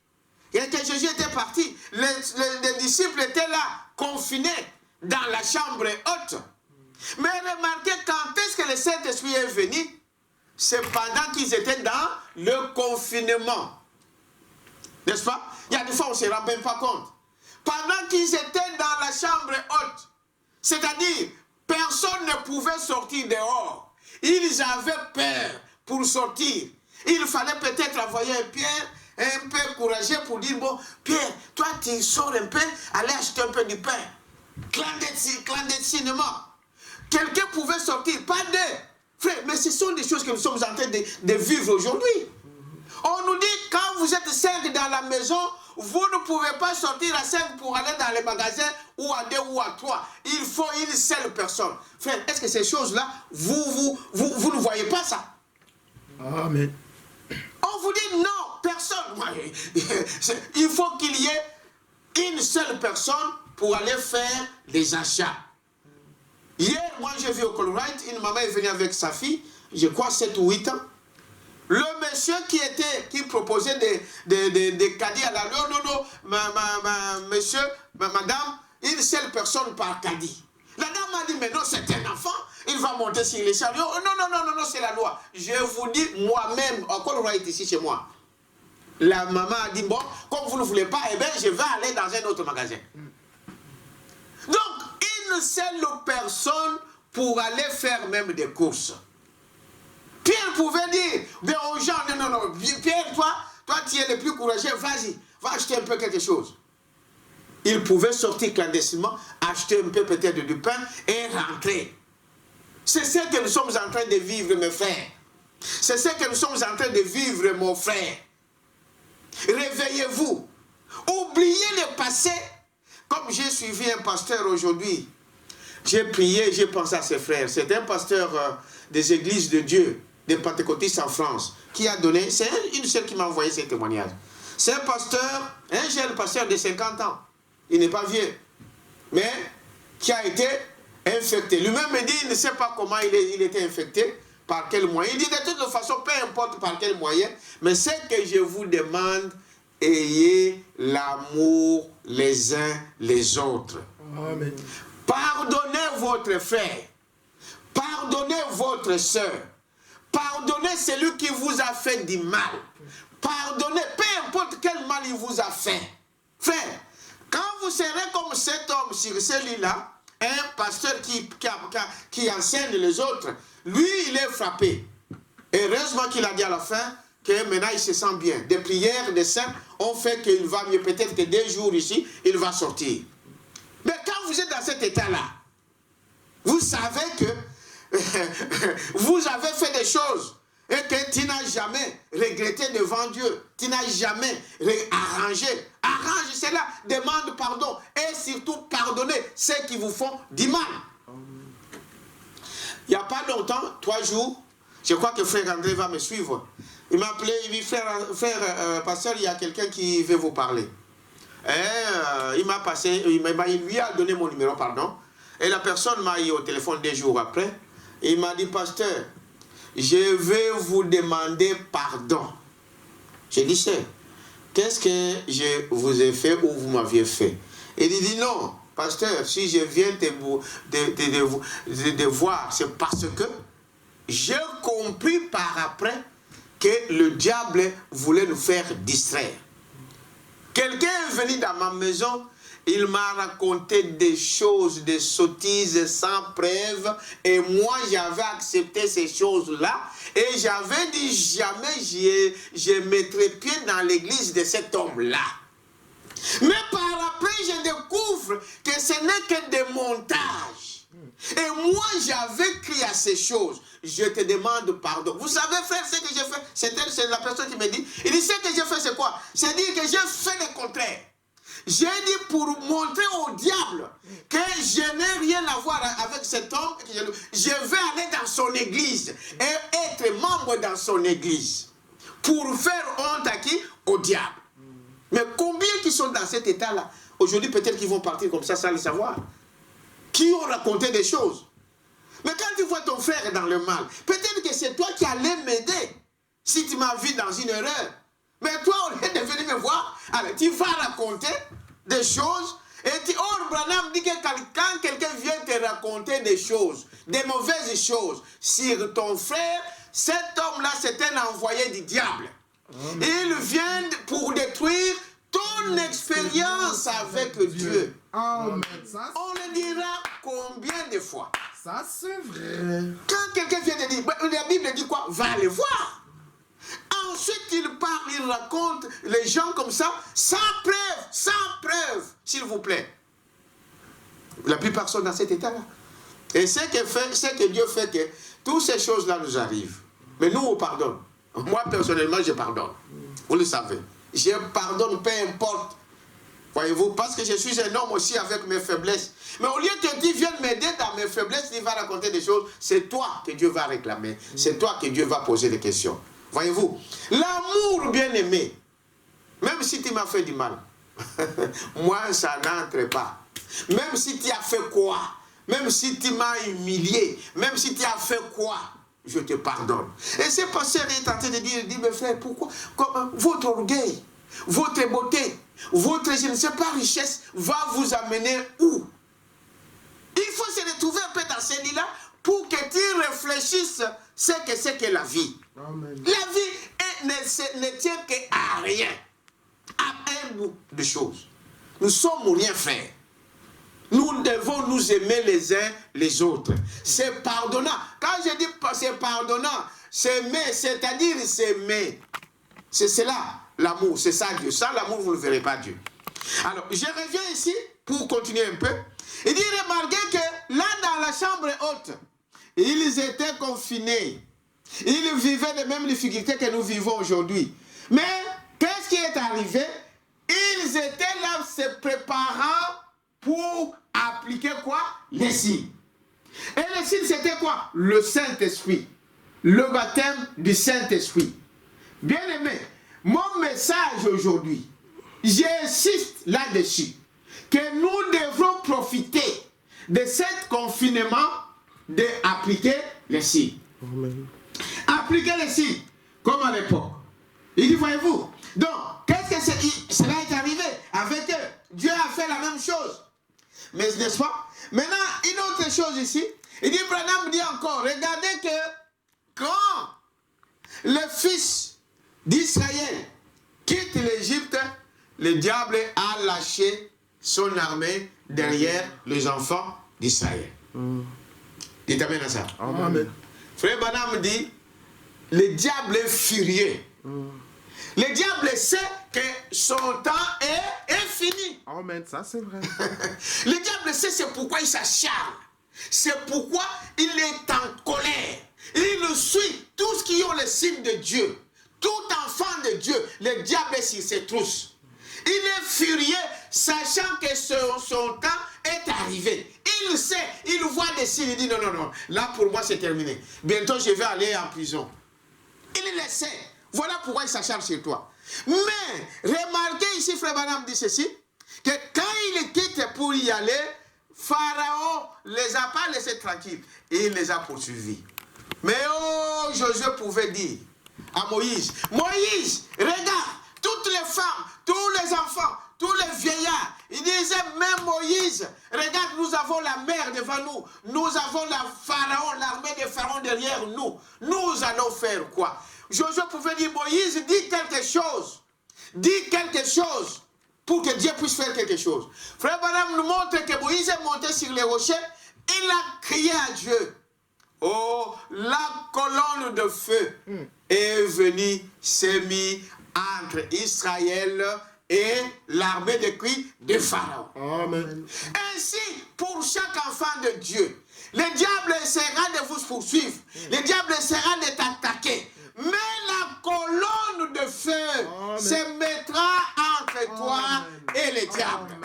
et que Jésus était parti, les disciples étaient là, confinés dans la chambre haute. Mais remarquez quand est-ce que le Saint-Esprit est venu? C'est pendant qu'ils étaient dans le confinement. N'est-ce pas? Il y a des fois on ne se rend même pas compte. Pendant qu'ils étaient dans la chambre haute, c'est-à-dire personne ne pouvait sortir dehors. Ils avaient peur pour sortir. Il fallait peut-être envoyer un peu courageux pour dire, bon, Pierre, toi tu sors un peu, allez acheter un peu du pain. Clandestinement. Quelqu'un pouvait sortir, pas deux. Frère, mais ce sont des choses que nous sommes en train de vivre aujourd'hui. On nous dit, quand vous êtes 5 dans la maison, vous ne pouvez pas sortir à 5 pour aller dans les magasins, ou à 2 ou à 3. Il faut une seule personne. Frère, est-ce que ces choses-là, vous ne voyez pas ça? Amen. On vous dit non, personne. Il faut qu'il y ait une seule personne pour aller faire des achats. Hier, moi j'ai vu au Colorado, une maman est venue avec sa fille, je crois 7 ou 8 ans. Le monsieur qui proposait des caddies à la non, monsieur, madame, une seule personne par caddie. La dame m'a dit, mais non, c'est un enfant, il va monter sur les chariots. Non, c'est la loi. Je vous dis, moi-même, au Colorado ici chez moi, la maman a dit, bon, comme vous ne voulez pas, eh bien, je vais aller dans un autre magasin. Donc, une seule personne pour aller faire même des courses. Pierre pouvait dire aux gens, non, Pierre, toi tu es le plus courageux, vas-y, va acheter un peu quelque chose. Il pouvait sortir clandestinement, acheter un peu peut-être du pain et rentrer. C'est ce que nous sommes en train de vivre, mes frères. C'est ce que nous sommes en train de vivre, mon frère. Réveillez-vous. Oubliez le passé. Comme j'ai suivi un pasteur aujourd'hui, j'ai prié, j'ai pensé à ses frères. C'est un pasteur des églises de Dieu, des pentecôtistes en France, qui a donné, c'est une seule qui m'a envoyé ces témoignages. C'est un pasteur, un jeune pasteur de 50 ans. Il n'est pas vieux, mais qui a été infecté. Lui-même me dit, il ne sait pas comment il était infecté, par quel moyen. Il dit de toute façon, peu importe par quel moyen, mais ce que je vous demande, ayez l'amour les uns les autres. Amen. Pardonnez votre frère. Pardonnez Pardonnez votre soeur. Pardonnez celui qui vous a fait du mal. Pardonnez, peu importe quel mal il vous a fait. Frère, quand vous serez comme cet homme sur ce lit-là, un pasteur qui enseigne les autres, lui, il est frappé. Et heureusement qu'il a dit à la fin que maintenant il se sent bien. Des prières, des saints ont fait qu'il va mieux. Peut-être que 2 jours ici, il va sortir. Mais quand vous êtes dans cet état-là, vous savez que vous avez fait des choses et que tu n'as jamais regretté devant Dieu. Tu n'as jamais arrangé. Arrange cela, demande pardon et surtout pardonnez ceux qui vous font du mal. Il n'y a pas longtemps, 3 jours, je crois que frère André va me suivre. Il m'a appelé, il dit frère pasteur, il y a quelqu'un qui veut vous parler. Et il m'a passé, il lui a donné mon numéro, pardon. Et la personne m'a eu au téléphone 2 jours après. Et il m'a dit, pasteur, je vais vous demander pardon. J'ai dit, c'est, qu'est-ce que je vous ai fait ou vous m'aviez fait? Et il dit, non, pasteur, si je viens de voir, c'est parce que j'ai compris par après que le diable voulait nous faire distraire. Quelqu'un est venu dans ma maison, il m'a raconté des choses, des sottises sans preuve, et moi j'avais accepté ces choses-là, et j'avais dit jamais je mettrai pied dans l'église de cet homme-là. Mais par après je découvre que ce n'est que des montages. Et moi j'avais crié à ces choses. Je te demande pardon. Vous savez faire ce que j'ai fait? C'est la personne qui me dit. Il dit ce que j'ai fait c'est quoi? C'est dire que j'ai fait le contraire. J'ai dit pour montrer au diable que je n'ai rien à voir avec cet homme. Je vais aller dans son église et être membre dans son église. Pour faire honte à qui? Au diable. Mais combien qui sont dans cet état-là? Aujourd'hui peut-être qu'ils vont partir comme ça sans le savoir. Qui ont raconté des choses. Mais quand tu vois ton frère dans le mal, peut-être que c'est toi qui allais m'aider si tu m'as vu dans une erreur. Mais toi, au lieu de venir me voir, alors, tu vas raconter des choses. Et Branham dit que quand quelqu'un vient te raconter des choses, des mauvaises choses sur ton frère, cet homme-là, c'est un envoyé du diable. Il vient pour détruire ton expérience avec Dieu. Amen. On le dira combien de fois? Ça, c'est vrai. Quand quelqu'un vient de dire, la Bible dit quoi? Va aller voir. Ensuite, il parle, il raconte les gens comme ça, sans preuve, s'il vous plaît. La plupart sont dans cet état-là. Et ce que Dieu fait, que toutes ces choses-là nous arrivent. Mais nous, on pardonne. Moi, personnellement, je pardonne. Vous le savez. Je pardonne, peu importe. Voyez-vous, parce que je suis un homme aussi avec mes faiblesses. Mais au lieu que tu viennes m'aider dans mes faiblesses, tu vas raconter des choses, c'est toi que Dieu va réclamer. C'est toi que Dieu va poser des questions. Voyez-vous, l'amour bien-aimé, même si tu m'as fait du mal, moi ça n'entre pas. Même si tu as fait quoi, même si tu m'as humilié, même si tu as fait quoi, je te pardonne. Et ce pasteur est en train de dire, mes frères, pourquoi votre orgueil, votre beauté, votre, je ne sais pas, richesse va vous amener où? Il faut se retrouver un peu dans ce lit-là pour que tu réfléchisses ce que c'est que la vie. Amen. La vie ne tient qu'à rien, à un bout de choses. Nous sommes rien frères. Nous devons nous aimer les uns les autres. C'est pardonnant. Quand je dis c'est pardonnant, c'est aimer, c'est-à-dire c'est aimer. C'est cela, l'amour, c'est ça Dieu. Sans l'amour, vous ne verrez pas Dieu. Alors, je reviens ici pour continuer un peu. Il dit, remarquez que là, dans la chambre haute, ils étaient confinés. Ils vivaient les mêmes difficultés que nous vivons aujourd'hui. Mais, qu'est-ce qui est arrivé? Ils étaient là se préparant pour appliquer quoi? Les signes. Et les signes, c'était quoi? Le Saint-Esprit. Le baptême du Saint-Esprit. Bien-aimé, mon message aujourd'hui, j'insiste là-dessus, que nous devrons profiter de ce confinement d'appliquer les signes. Amen. Appliquer les signes, comme à l'époque. Il dit, voyez-vous, donc, qu'est-ce que cela est arrivé avec eux? Dieu a fait la même chose. Mais n'est-ce pas? Maintenant, une autre chose ici, Il dit, Branham dit encore, regardez que quand le fils d'Israël quitte l'Égypte, le diable a lâché son armée derrière les enfants d'Israël. Dites amen à ça. Amen. Frère Branham dit, le diable est furieux. Le diable sait que son temps est fini. Amen, ça c'est vrai. Le diable sait c'est pourquoi il s'acharne. C'est pourquoi il est en colère. Il suit tous qui ont le signe de Dieu. Tout enfant de Dieu, le diable est sur ses trousses. Il est furieux, sachant que son temps est arrivé. Il sait, il voit des signes, il dit non, non, non, là pour moi c'est terminé. Bientôt je vais aller en prison. Il le sait. Voilà pourquoi il s'acharne sur toi. Mais, remarquez ici, Frère Branham dit ceci, que quand il quitte pour y aller, Pharaon ne les a pas laissés tranquilles. Et il les a poursuivis. Mais oh, Josué pouvait dire à Moïse, Moïse, regarde, toutes les femmes, tous les enfants, tous les vieillards, il disait, même Moïse, regarde, nous avons la mer devant nous, nous avons l'armée de Pharaon derrière nous, nous allons faire quoi? Josué pouvait dire, Moïse, dis quelque chose pour que Dieu puisse faire quelque chose. Frère Branham nous montre que Moïse est monté sur les rochers, il a crié à Dieu. Oh, la colonne de feu est venue, s'est mise entre Israël et l'armée de qui? De Pharaon. Amen. Ainsi, pour chaque enfant de Dieu, le diable essaiera de vous poursuivre, le diable essaiera de t'attaquer, mais la colonne de feu se mettra entre toi et le diable.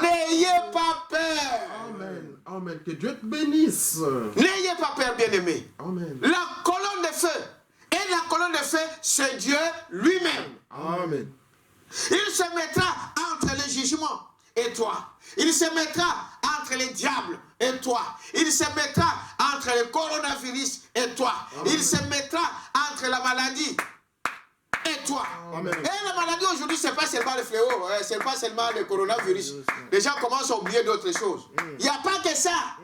N'ayez pas peur. Amen. Amen. Que Dieu te bénisse. N'ayez pas peur, bien-aimé. Amen. La colonne de feu, et la colonne de feu, c'est Dieu lui-même. Amen. Il se mettra entre le jugement et toi. Il se mettra entre les diables et toi. Il se mettra entre le coronavirus et toi. Amen. Il se mettra entre la maladie et toi. Amen. Et la maladie aujourd'hui, ce n'est pas seulement le fléau, ce n'est pas seulement le coronavirus. Les gens commencent à oublier d'autres choses. Il n'y a pas que ça.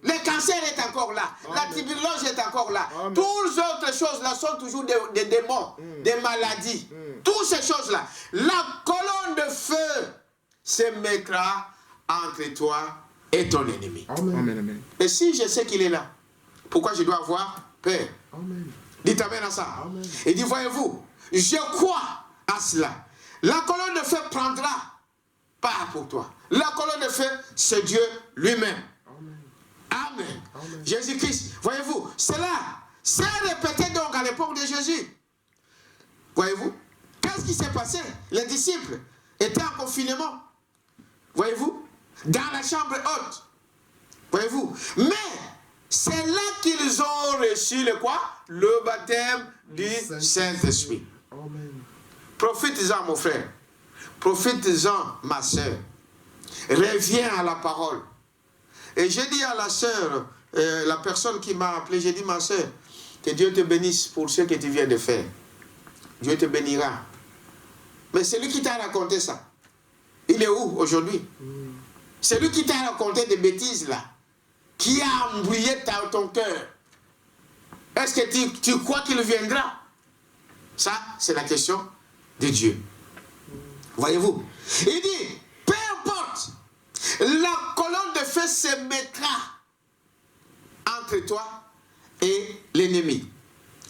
Le cancer est encore là. Amen. La tuberculose est encore là. Amen. Toutes les autres choses-là sont toujours des démons, des maladies. Toutes ces choses-là. La colonne de feu se mettra entre toi et ton ennemi. Amen. Amen. Et si je sais qu'il est là, pourquoi je dois avoir peur? Amen. Dites amen à ça. Amen. Et dit, voyez-vous, je crois à cela. La colonne de feu prendra part pour toi. La colonne de feu, c'est Dieu lui-même. Amen. Amen. Amen. Jésus-Christ, voyez-vous, cela s'est répété donc à l'époque de Jésus. Voyez-vous, qu'est-ce qui s'est passé? Les disciples étaient en confinement. Voyez-vous, dans la chambre haute. Voyez-vous, mais c'est là qu'ils ont reçu le quoi? Le baptême du Saint-Esprit. Amen. Profite-en, mon frère. Profite-en, ma soeur. Reviens à la parole. Et j'ai dit à la soeur, la personne qui m'a appelé, j'ai dit, ma soeur, que Dieu te bénisse pour ce que tu viens de faire. Dieu te bénira. Mais c'est lui qui t'a raconté ça. Il est où aujourd'hui? C'est lui qui t'a raconté des bêtises là, qui a embrouillé ton cœur. Est-ce que tu crois qu'il viendra? Ça, c'est la question de Dieu. Voyez-vous? Il dit, peu importe, la colonne de feu se mettra entre toi et l'ennemi.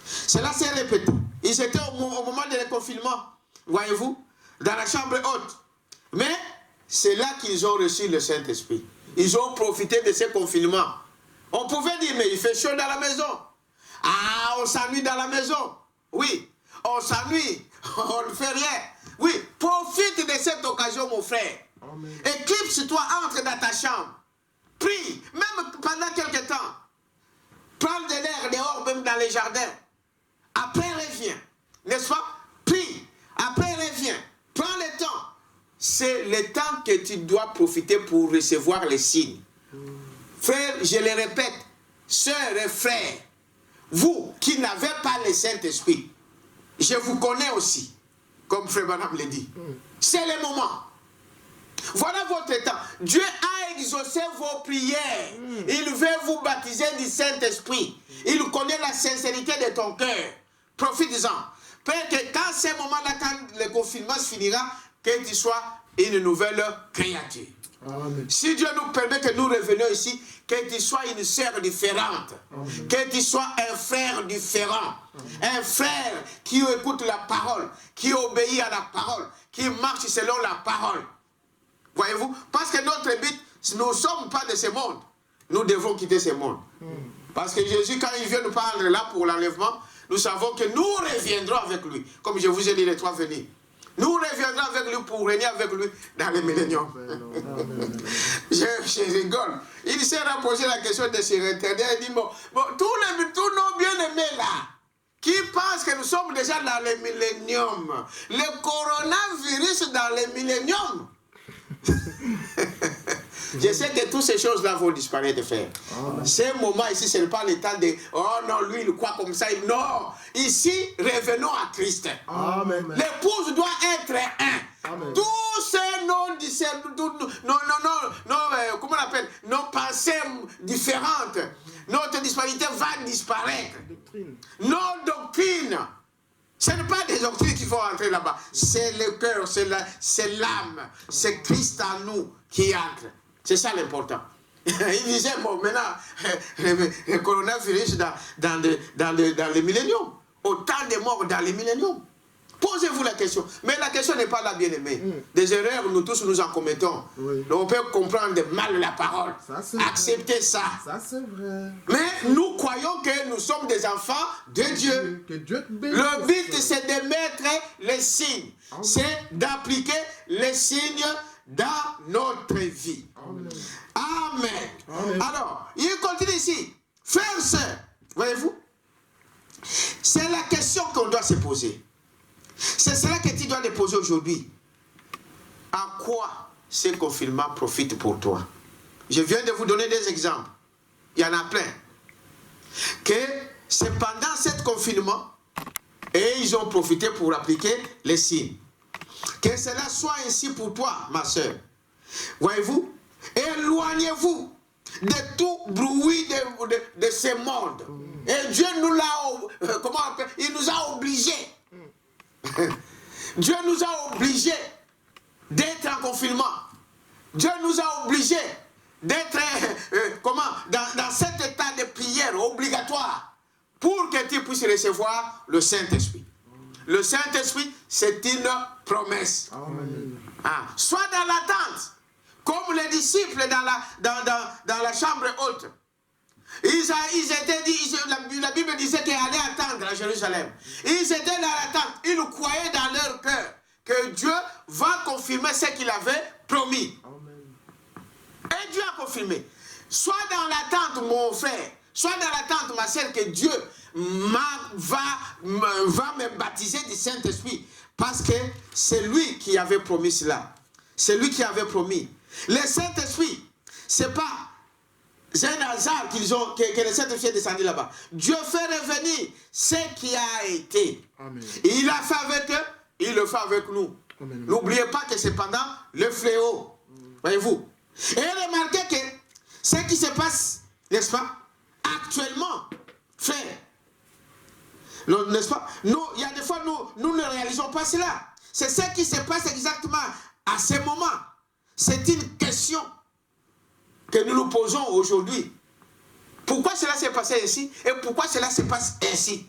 Cela s'est répété. Ils étaient au moment du confinement, voyez-vous, dans la chambre haute. Mais c'est là qu'ils ont reçu le Saint-Esprit. Ils ont profité de ce confinement. On pouvait dire, mais il fait chaud dans la maison. Ah, on s'ennuie dans la maison. Oui, on s'ennuie, on ne fait rien. Oui, profite de cette occasion, mon frère. Amen. Éclipse-toi, entre dans ta chambre. Prie, même pendant quelques temps. Prends de l'air dehors, même dans les jardins. Après, reviens. N'est-ce pas? Prie. Après, reviens. Prends le temps. C'est le temps que tu dois profiter pour recevoir les signes. Frère, je le répète, sœurs et frères, vous qui n'avez pas le Saint-Esprit, je vous connais aussi, comme Frère Branham le dit. C'est le moment. Voilà votre temps. Dieu a exaucé vos prières. Il veut vous baptiser du Saint-Esprit. Il connaît la sincérité de ton cœur. Profite-en. Père, que quand ce moment-là, quand le confinement se finira, que tu sois une nouvelle créature. Amen. Si Dieu nous permet que nous revenions ici, que tu sois une sœur différente. Amen. Que tu sois un frère différent. Amen. Un frère qui écoute la parole, qui obéit à la parole, qui marche selon la parole. Voyez-vous? Parce que notre but, nous ne sommes pas de ce monde. Nous devons quitter ce monde. Parce que Jésus, quand il vient nous parler là pour l'enlèvement, nous savons que nous reviendrons avec lui. Comme je vous ai dit les 3 venus. Nous reviendrons avec lui pour régner avec lui dans les milléniums. Je rigole. Il s'est rapproché la question de se retenir. Il dit, bon, tous nos bien-aimés là, qui pensent que nous sommes déjà dans les milléniums. Le coronavirus dans les milléniums. Je sais que toutes ces choses-là vont disparaître, frère. Ces moments ici, ce n'est pas le temps de « Oh non, lui, il croit comme ça. » Non. Ici, revenons à Christ. L'épouse doit être un. Amen. Tous ces comment on appelle, nos pensées différentes, notre disparité va disparaître. Nos doctrines. Ce n'est pas des doctrines qui vont entrer là-bas. C'est le cœur, c'est l'âme, c'est Christ en nous qui entre. C'est ça l'important. Il disait, bon, maintenant, le coronavirus dans les milléniums. Autant de morts dans les milléniums. Posez-vous la question. Mais la question n'est pas là, bien-aimé. Des erreurs, nous tous, nous en commettons. Oui. On peut comprendre mal la parole. Accepter ça. Ça, c'est vrai. Mais nous croyons que nous sommes des enfants de Dieu. Que Dieu le but, c'est de mettre les signes. C'est d'appliquer les signes dans notre vie. Amen. Amen. Amen. Alors, il continue ici. Frères et sœurs, voyez-vous, c'est la question qu'on doit se poser. C'est cela que tu dois te poser aujourd'hui. À quoi ce confinement profite pour toi? Je viens de vous donner des exemples. Il y en a plein. Que c'est pendant ce confinement, et ils ont profité pour appliquer les signes. Que cela soit ainsi pour toi, ma soeur. Voyez-vous, éloignez-vous de tout bruit de ce monde. Et Dieu nous l'a, il nous a obligés. Dieu nous a obligés d'être en confinement. Dieu nous a obligés d'être dans cet état de prière obligatoire pour que tu puisses recevoir le Saint-Esprit. Le Saint-Esprit, c'est une promesse. Sois dans l'attente, comme les disciples dans la chambre haute. Ils étaient dit, la Bible disait qu'ils allaient attendre à Jérusalem. Ils étaient dans l'attente. Ils croyaient dans leur cœur que Dieu va confirmer ce qu'il avait promis. Amen. Et Dieu a confirmé. Sois dans l'attente, mon frère. Sois dans l'attente, ma sœur, que Dieu va me baptiser du Saint-Esprit. Parce que c'est lui qui avait promis cela. C'est lui qui avait promis. Le Saint-Esprit, c'est pas... C'est un hasard que le Saint-Esprit est descendu là-bas. Dieu fait revenir ce qui a été. Amen. Il a fait avec eux, il le fait avec nous. N'oubliez pas que c'est pendant le fléau. Voyez-vous. Et remarquez que ce qui se passe, n'est-ce pas, actuellement, frère, n'est-ce pas, il y a des fois, nous ne réalisons pas cela. C'est ce qui se passe exactement à ce moment. C'est une question que nous nous posons aujourd'hui. Pourquoi cela s'est passé ainsi et pourquoi cela se passe ainsi?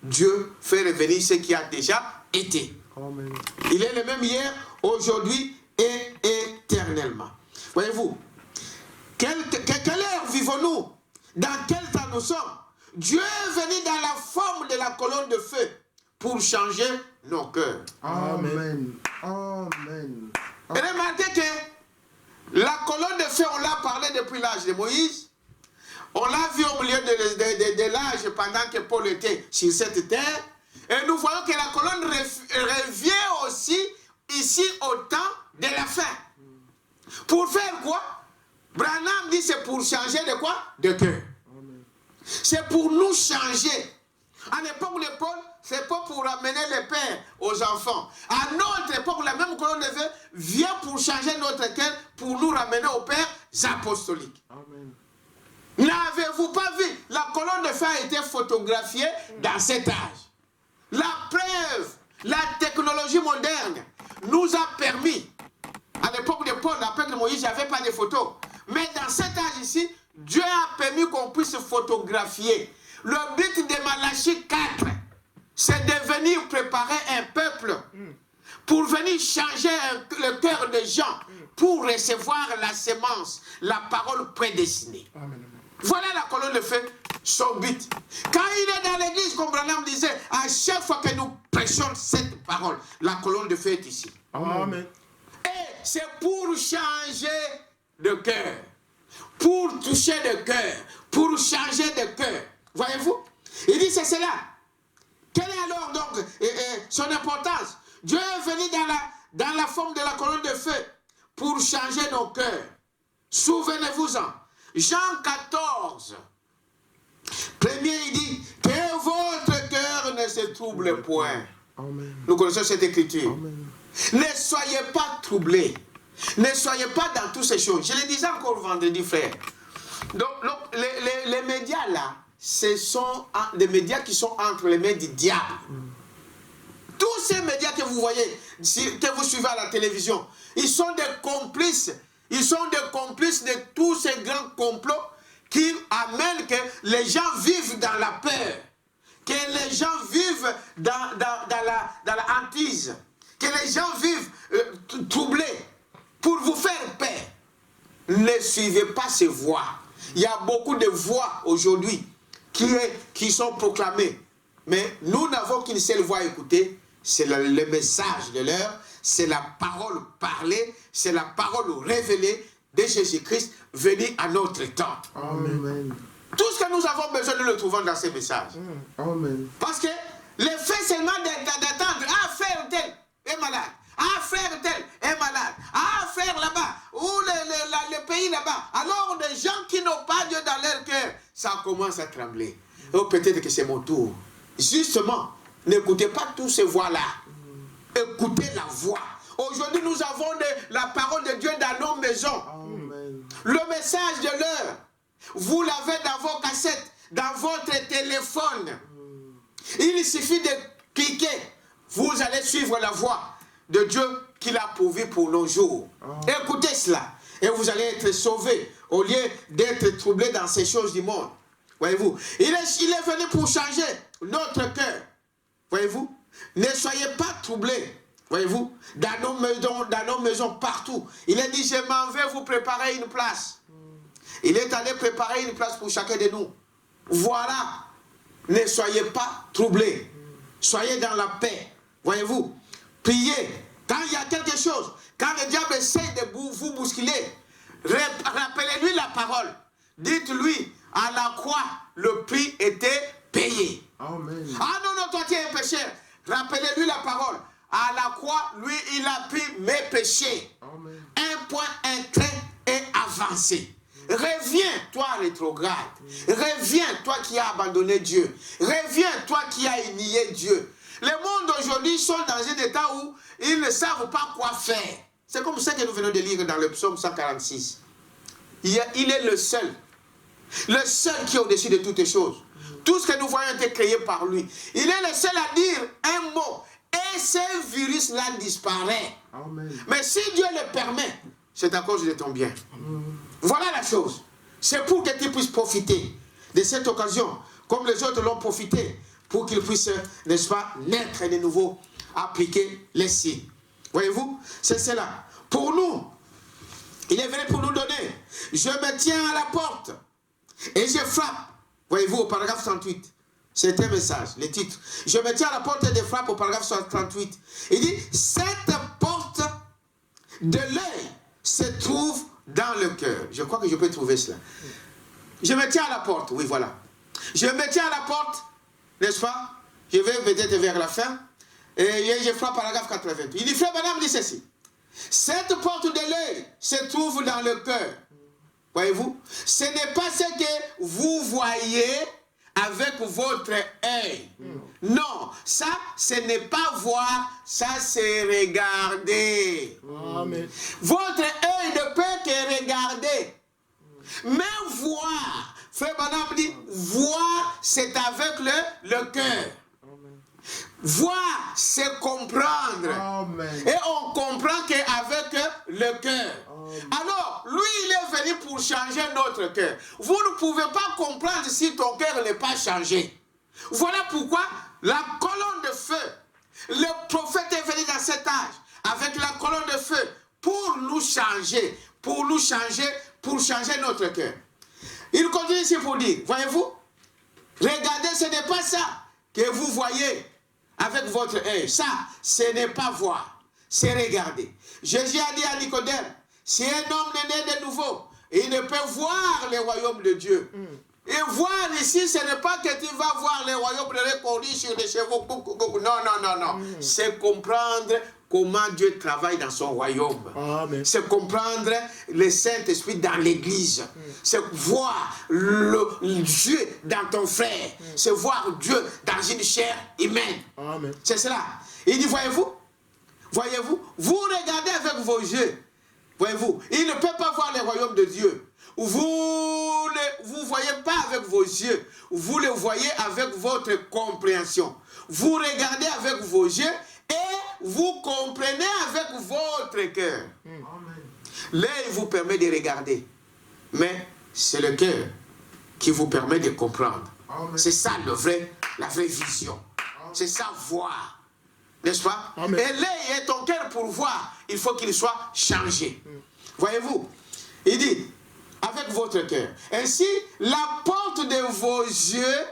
Dieu fait revenir ce qui a déjà été. Amen. Il est le même hier, aujourd'hui et éternellement. Voyez-vous, quelle heure vivons-nous? Dans quel temps nous sommes? Dieu est venu dans la forme de la colonne de feu pour changer nos cœurs. Amen. Amen. Et remarquez que la colonne de feu, on l'a parlé depuis l'âge de Moïse. On l'a vu au milieu de l'âge pendant que Paul était sur cette terre. Et nous voyons que la colonne revient aussi ici au temps de la fin. Pour faire quoi? Branham dit c'est pour changer de quoi? De cœur. C'est pour nous changer. À l'époque de Paul, c'est pas pour ramener les pères aux enfants. À notre époque, la même colonne de feu vient pour changer notre cœur, pour nous ramener aux pères apostoliques. Amen. N'avez-vous pas vu? La colonne de feu a été photographiée dans cet âge. La preuve, la technologie moderne nous a permis, à l'époque de Paul, à l'époque de Moïse, il n'y avait pas de photos. Mais dans cet âge ici, Dieu a permis qu'on puisse photographier. Le but de Malachie 4, c'est de venir préparer un peuple pour venir changer le cœur des gens, pour recevoir la sémence, la parole prédestinée. Amen. Voilà la colonne de feu, son but. Quand il est dans l'église, comme Branham disait, à chaque fois que nous prêchons cette parole, la colonne de feu est ici. Amen. Et c'est pour changer de cœur, pour toucher le cœur, pour changer de cœur. Voyez-vous? Il dit c'est cela. Quelle est alors donc son importance? Dieu est venu dans la forme de la colonne de feu pour changer nos cœurs. Souvenez-vous-en. Jean 14, premier, il dit que votre cœur ne se trouble point. Amen. Nous connaissons cette écriture. Amen. Ne soyez pas troublés. Ne soyez pas dans toutes ces choses. Je le disais encore vendredi, frère. Donc les médias là, ce sont des médias qui sont entre les mains du diable. Tous ces médias que vous voyez, que vous suivez à la télévision, ils sont des complices. Ils sont des complices de tous ces grands complots qui amènent que les gens vivent dans la peur, que les gens vivent dans la hantise, que les gens vivent troublés pour vous faire peur. Ne suivez pas ces voix. Il y a beaucoup de voix aujourd'hui qui sont proclamées. Mais nous n'avons qu'une seule voix à écouter, c'est le message de l'heure. C'est la parole parlée, c'est la parole révélée de Jésus-Christ venu à notre temps. Amen. Tout ce que nous avons besoin, nous le trouvons dans ces messages. Amen. Parce que le fait seulement d'attendre, ah, frère tel est malade, ah, frère tel est malade, ah, frère là-bas, ou le pays là-bas. Alors, des gens qui n'ont pas Dieu dans leur cœur, ça commence à trembler. Oh, peut-être que c'est mon tour. Justement, n'écoutez pas tous ces voix-là. Écoutez la voix. Aujourd'hui, nous avons la parole de Dieu dans nos maisons. Amen. Le message de l'heure, vous l'avez dans vos cassettes, dans votre téléphone. Il suffit de cliquer. Vous allez suivre la voix de Dieu qu'il a pourvu pour nos jours. Écoutez cela. Et vous allez être sauvés au lieu d'être troublés dans ces choses du monde. Voyez-vous, il est venu pour changer notre cœur. Voyez-vous. Ne soyez pas troublés, voyez-vous, dans nos maisons partout. Il a dit, je m'en vais vous préparer une place. Il est allé préparer une place pour chacun de nous. Voilà, ne soyez pas troublés. Soyez dans la paix, voyez-vous. Priez, quand il y a quelque chose, quand le diable essaie de vous bousculer, rappelez-lui la parole. Dites-lui, à la croix, le prix était payé. Amen. Ah non, non, toi tu es un pécheur. Rappelez-lui la parole. À la croix, lui, il a pris mes péchés. Amen. Un point, un trait et avancé. Reviens, toi rétrograde. Reviens, toi qui as abandonné Dieu. Reviens, toi qui as nié Dieu. Le monde aujourd'hui sont dans un état où ils ne savent pas quoi faire. C'est comme ça que nous venons de lire dans le psaume 146. Il est le seul qui est au-dessus de toutes les choses. Tout ce que nous voyons a été créé par lui. Il est le seul à dire un mot. Et ce virus-là disparaît. Amen. Mais si Dieu le permet, c'est à cause de ton bien. Voilà la chose. C'est pour que tu puisses profiter de cette occasion, comme les autres l'ont profité, pour qu'ils puissent, n'est-ce pas, naître de nouveau, appliquer les signes. Voyez-vous, c'est cela. Pour nous, il est venu pour nous donner. Je me tiens à la porte et je frappe. Voyez-vous, au paragraphe 38, c'est un message, le titre. Je me tiens à la porte et je frappe au paragraphe 38. Il dit, cette porte de l'œil se trouve dans le cœur. Je crois que je peux trouver cela. Je me tiens à la porte, oui, voilà. Je me tiens à la porte, n'est-ce pas? Je vais peut-être vers la fin. Et je frappe paragraphe 88. Il dit, frère Branham dit ceci. Cette porte de l'œil se trouve dans le cœur. Voyez-vous? Ce n'est pas ce que vous voyez avec votre œil. Non, ça, ce n'est pas voir, ça, c'est regarder. Amen. Votre œil ne peut que regarder. Mais voir, Frère Branham dit, voir, c'est avec le cœur. Voir, c'est comprendre. Amen. Et on comprend qu'avec le cœur. Alors, lui, il est venu pour changer notre cœur. Vous ne pouvez pas comprendre si ton cœur n'est pas changé. Voilà pourquoi la colonne de feu, le prophète est venu dans cet âge avec la colonne de feu pour nous changer, pour changer notre cœur. Il continue ici pour dire, voyez-vous, regardez, ce n'est pas ça que vous voyez avec votre œil. Ça, ce n'est pas voir, c'est regarder. Jésus a dit à Nicodème, si un homme n'est né de nouveau, il ne peut voir le royaume de Dieu. Et voir ici, ce n'est pas que tu vas voir le royaume de Dieu courir sur les chevaux. Non. C'est comprendre comment Dieu travaille dans son royaume. C'est comprendre le Saint-Esprit dans l'église. C'est voir le Dieu dans ton frère. C'est voir Dieu dans une chair humaine. C'est cela. Il dit, voyez-vous, vous regardez avec vos yeux. Voyez-vous, il ne peut pas voir le royaume de Dieu. Vous ne voyez pas avec vos yeux. Vous le voyez avec votre compréhension. Vous regardez avec vos yeux et vous comprenez avec votre cœur. L'œil vous permet de regarder. Mais c'est le cœur qui vous permet de comprendre. C'est ça la vraie vision. C'est ça voir. N'est-ce pas? Et l'œil est ton cœur pour voir. Il faut qu'il soit changé. Voyez-vous? Il dit, avec votre cœur. Ainsi, la porte de vos yeux,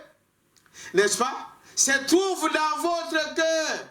n'est-ce pas, se trouve dans votre cœur.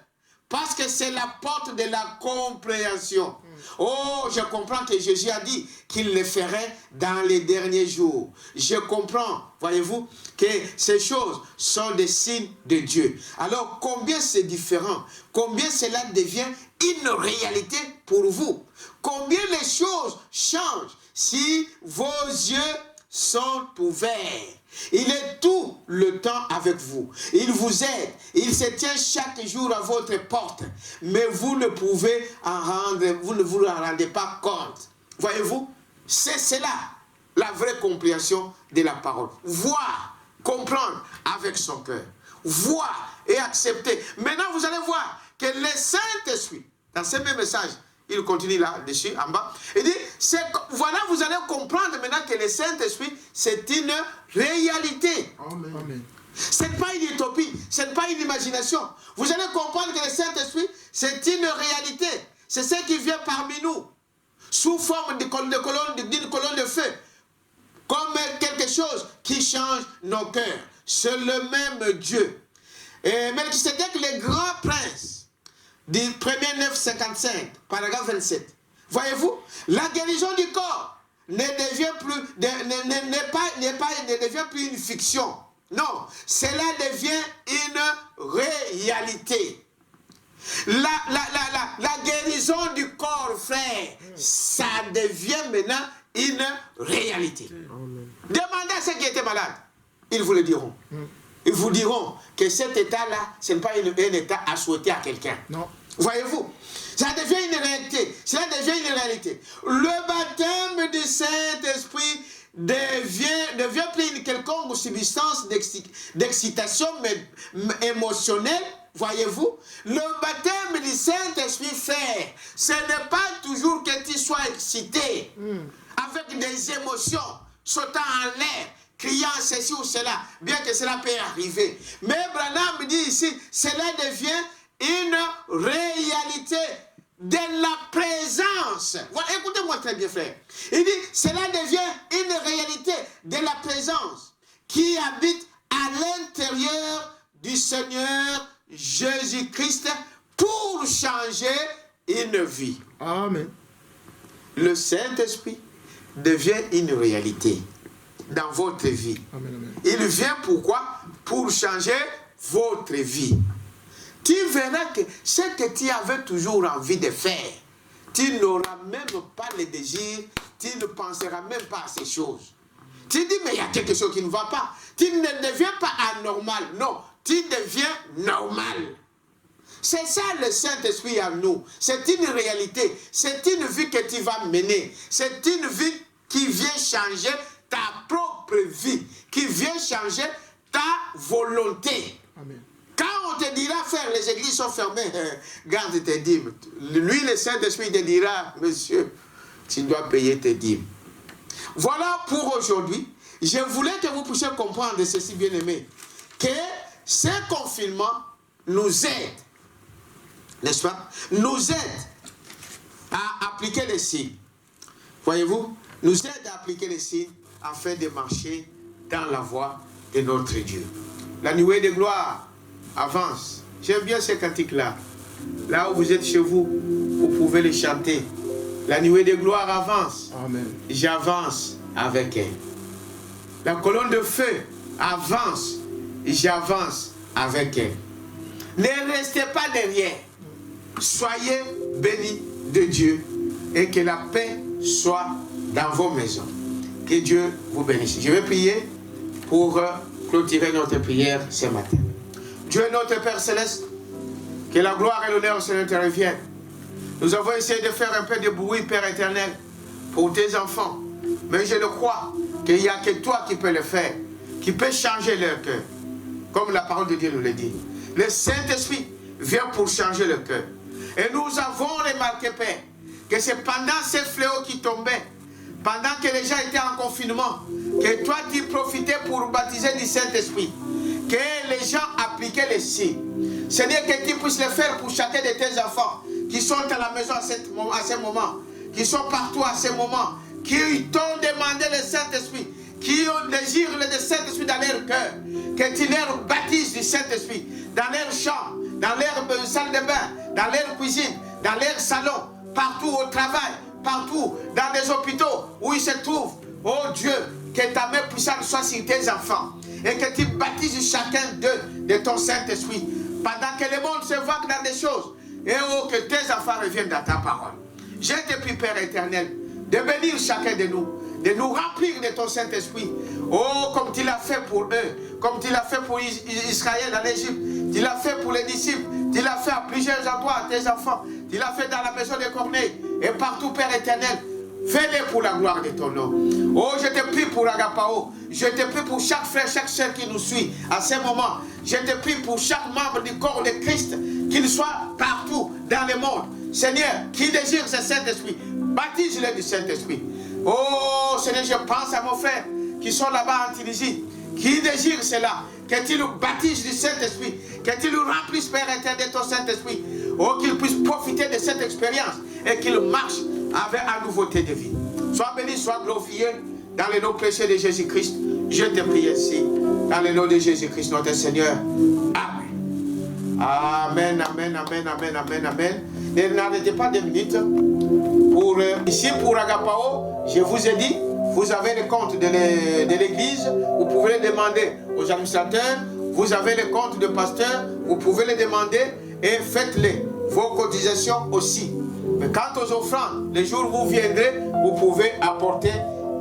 Parce que c'est la porte de la compréhension. Oh, je comprends que Jésus a dit qu'il le ferait dans les derniers jours. Je comprends, voyez-vous, que ces choses sont des signes de Dieu. Alors, combien c'est différent? Combien cela devient une réalité pour vous? Combien les choses changent si vos yeux sont ouverts? Il est tout le temps avec vous. Il vous aide. Il se tient chaque jour à votre porte. Mais vous ne pouvez vous ne vous en rendez pas compte. Voyez-vous? C'est cela, la vraie compréhension de la parole. Voir, comprendre avec son cœur. Voir et accepter. Maintenant, vous allez voir que le Saint-Esprit, dans ce même message, il continue là-dessus, en bas. Il dit, voilà, vous allez comprendre maintenant que le Saint-Esprit, c'est une réalité. Amen. Ce n'est pas une utopie, ce n'est pas une imagination. Vous allez comprendre que le Saint-Esprit, c'est une réalité. C'est ce qui vient parmi nous, sous forme d'une colonne de feu, comme quelque chose qui change nos cœurs. C'est le même Dieu. Et Melchisédek, le grand prince, du 1er 955, paragraphe 27. Voyez-vous, la guérison du corps ne devient plus une fiction. Non, cela devient une réalité. La guérison du corps, frère, ça devient maintenant une réalité. Demandez à ceux qui étaient malades, ils vous le diront. Ils vous diront que cet état-là, ce n'est pas un état à souhaiter à quelqu'un. Non. Voyez-vous, ça devient une réalité. Cela devient une réalité. Le baptême du Saint-Esprit devient plus une quelconque substance d'excitation émotionnelle. Voyez-vous, le baptême du Saint-Esprit, frère, ce n'est pas toujours que tu sois excité avec des émotions sautant en l'air, criant ceci ou cela, bien que cela peut arriver. Mais Branham dit ici, cela devient une réalité de la présence. Voilà, écoutez-moi très bien, frère. Il dit, cela devient une réalité de la présence qui habite à l'intérieur du Seigneur Jésus-Christ pour changer une vie. Amen. Le Saint-Esprit devient une réalité dans votre vie. Amen. Il vient pourquoi? Pour changer votre vie. Tu verras que ce que tu avais toujours envie de faire, tu n'auras même pas le désir, tu ne penseras même pas à ces choses. Tu dis, mais il y a quelque chose qui ne va pas. Tu ne deviens pas anormal. Non, tu deviens normal. C'est ça le Saint-Esprit en nous. C'est une réalité. C'est une vie que tu vas mener. C'est une vie qui vient changer ta propre vie. Qui vient changer ta volonté. Amen. Quand on te dira faire, les églises sont fermées, garde tes dîmes. Lui, le Saint-Esprit te dira, monsieur, tu dois payer tes dîmes. Voilà pour aujourd'hui. Je voulais que vous puissiez comprendre de ceci, bien-aimé, que ce confinement nous aide, n'est-ce pas? Nous aide à appliquer les signes. Voyez-vous? Nous aide à appliquer les signes afin de marcher dans la voie de notre Dieu. La nuée de gloire avance. J'aime bien ces cantiques-là. Là où vous êtes chez vous, vous pouvez les chanter. La nuée de gloire avance. Amen. J'avance avec elle. La colonne de feu avance. J'avance avec elle. Ne restez pas derrière. Soyez bénis de Dieu et que la paix soit dans vos maisons. Que Dieu vous bénisse. Je vais prier pour clôturer notre prière ce matin. Dieu notre Père Céleste, que la gloire et l'honneur se te reviennent. Nous avons essayé de faire un peu de bruit, Père éternel, pour tes enfants. Mais je le crois qu'il n'y a que toi qui peux le faire, qui peut changer leur cœur. Comme la parole de Dieu nous le dit. Le Saint-Esprit vient pour changer le cœur. Et nous avons remarqué, Père, que c'est pendant ces fléaux qui tombaient, pendant que les gens étaient en confinement, que toi tu profitais pour baptiser du Saint-Esprit, que les gens appliquaient les signes. Seigneur, que tu puisses le faire pour chacun de tes enfants qui sont à la maison à ce moment, qui sont partout à ce moment, qui t'ont demandé le Saint-Esprit, qui ont désiré le Saint-Esprit dans leur cœur, que tu leur baptises du Saint-Esprit dans leur chambre, dans leur salle de bain, dans leur cuisine, dans leur salon, partout au travail, partout dans les hôpitaux où ils se trouvent. Oh Dieu, que ta main puissante soit sur tes enfants et que tu baptises chacun d'eux de ton Saint-Esprit pendant que le monde se vogue dans des choses et oh, que tes enfants reviennent dans ta parole. Je te prie, Père éternel, de bénir chacun de nous remplir de ton Saint-Esprit. Oh, comme tu l'as fait pour eux, comme tu l'as fait pour Israël dans l'Égypte, tu l'as fait pour les disciples, tu l'as fait à plusieurs endroits à tes enfants, tu l'as fait dans la maison de Corneille et partout, Père éternel. Fais-le pour la gloire de ton nom. Oh, je te prie pour Agapao. Je te prie pour chaque frère, chaque sœur qui nous suit à ce moment. Je te prie pour chaque membre du corps de Christ, qu'il soit partout dans le monde. Seigneur, qui désire ce Saint-Esprit, baptise-le du Saint-Esprit. Oh, Seigneur, je pense à mon frère qui sont là-bas en Tunisie, qui désire cela, que tu nous baptises du Saint-Esprit, que tu nous remplisses, Père éternel, de ton Saint-Esprit. Oh, qu'il puisse profiter de cette expérience et qu'il marche avec la nouveauté de vie. Sois béni, sois glorifié dans le nom précieux de Jésus-Christ. Je te prie ainsi, dans le nom de Jésus-Christ, notre Seigneur. Amen. Amen, amen, amen, amen, amen, amen. N'arrêtez pas 2 minutes. Ici, pour Agapao, je vous ai dit, vous avez le compte de l'église, vous pouvez le demander aux administrateurs, vous avez le compte de pasteur, vous pouvez le demander et faites-le. Vos cotisations aussi. Mais quant aux offrandes, les jours où vous viendrez, vous pouvez apporter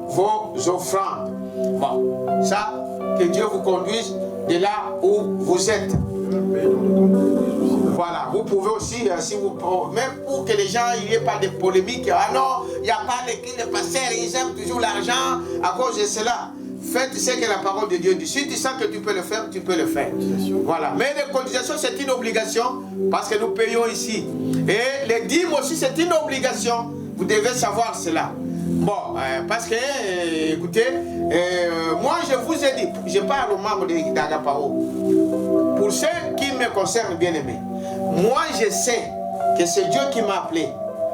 vos offrandes. Bon, ça, que Dieu vous conduise de là où vous êtes. Voilà, vous pouvez aussi, si vous, même pour que les gens, il n'y ait pas de polémique, ah non, il n'y a pas de pasteur, ils aiment toujours l'argent à cause de cela. Faites ce que la parole de Dieu dit. Si tu sens que tu peux le faire, tu peux le faire. Voilà. Mais les cotisations, c'est une obligation parce que nous payons ici. Et les dîmes aussi, c'est une obligation. Vous devez savoir cela. Bon, parce que, écoutez, moi je vous ai dit, je parle aux membres d'Agapao. Pour ceux qui me concernent, bien aimés, moi je sais que c'est Dieu qui m'a appelé.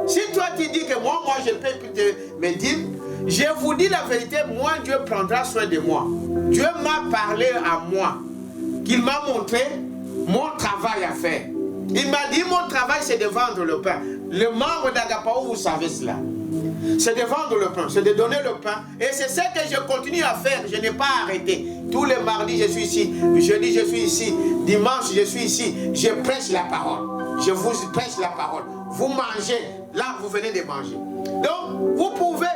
Si toi tu dis que moi je paye mes dîmes, je vous dis la vérité, moi Dieu prendra soin de moi. Dieu m'a parlé à moi, qu'il m'a montré mon travail à faire. Il m'a dit mon travail c'est de vendre le pain. Le membre d'Agapao, vous savez cela. C'est de vendre le pain, c'est de donner le pain. Et c'est ce que je continue à faire, je n'ai pas arrêté. Tous les mardis je suis ici, jeudi je suis ici, dimanche je suis ici, je prêche la parole. Je vous prêche la parole. Vous mangez, là vous venez de manger. Donc vous pouvez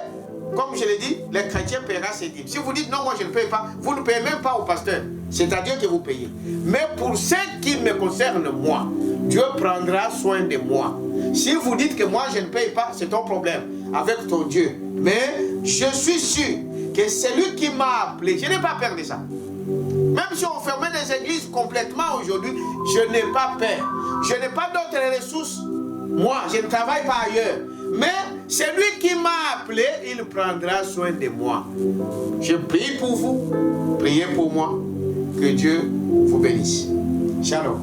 comme je l'ai dit, les chrétiens paiera ses dîmes. Si vous dites non, moi je ne paye pas, vous ne payez même pas au pasteur. C'est à Dieu que vous payez. Mais pour ce qui me concerne, moi, Dieu prendra soin de moi. Si vous dites que moi je ne paye pas, c'est ton problème avec ton Dieu. Mais je suis sûr que c'est lui qui m'a appelé. Je n'ai pas peur de ça. Même si on fermait les églises complètement aujourd'hui, je n'ai pas peur. Je n'ai pas d'autres ressources. Moi, je ne travaille pas ailleurs. Mais c'est lui qui m'a appelé, il prendra soin de moi. Je prie pour vous, priez pour moi. Que Dieu vous bénisse. Shalom.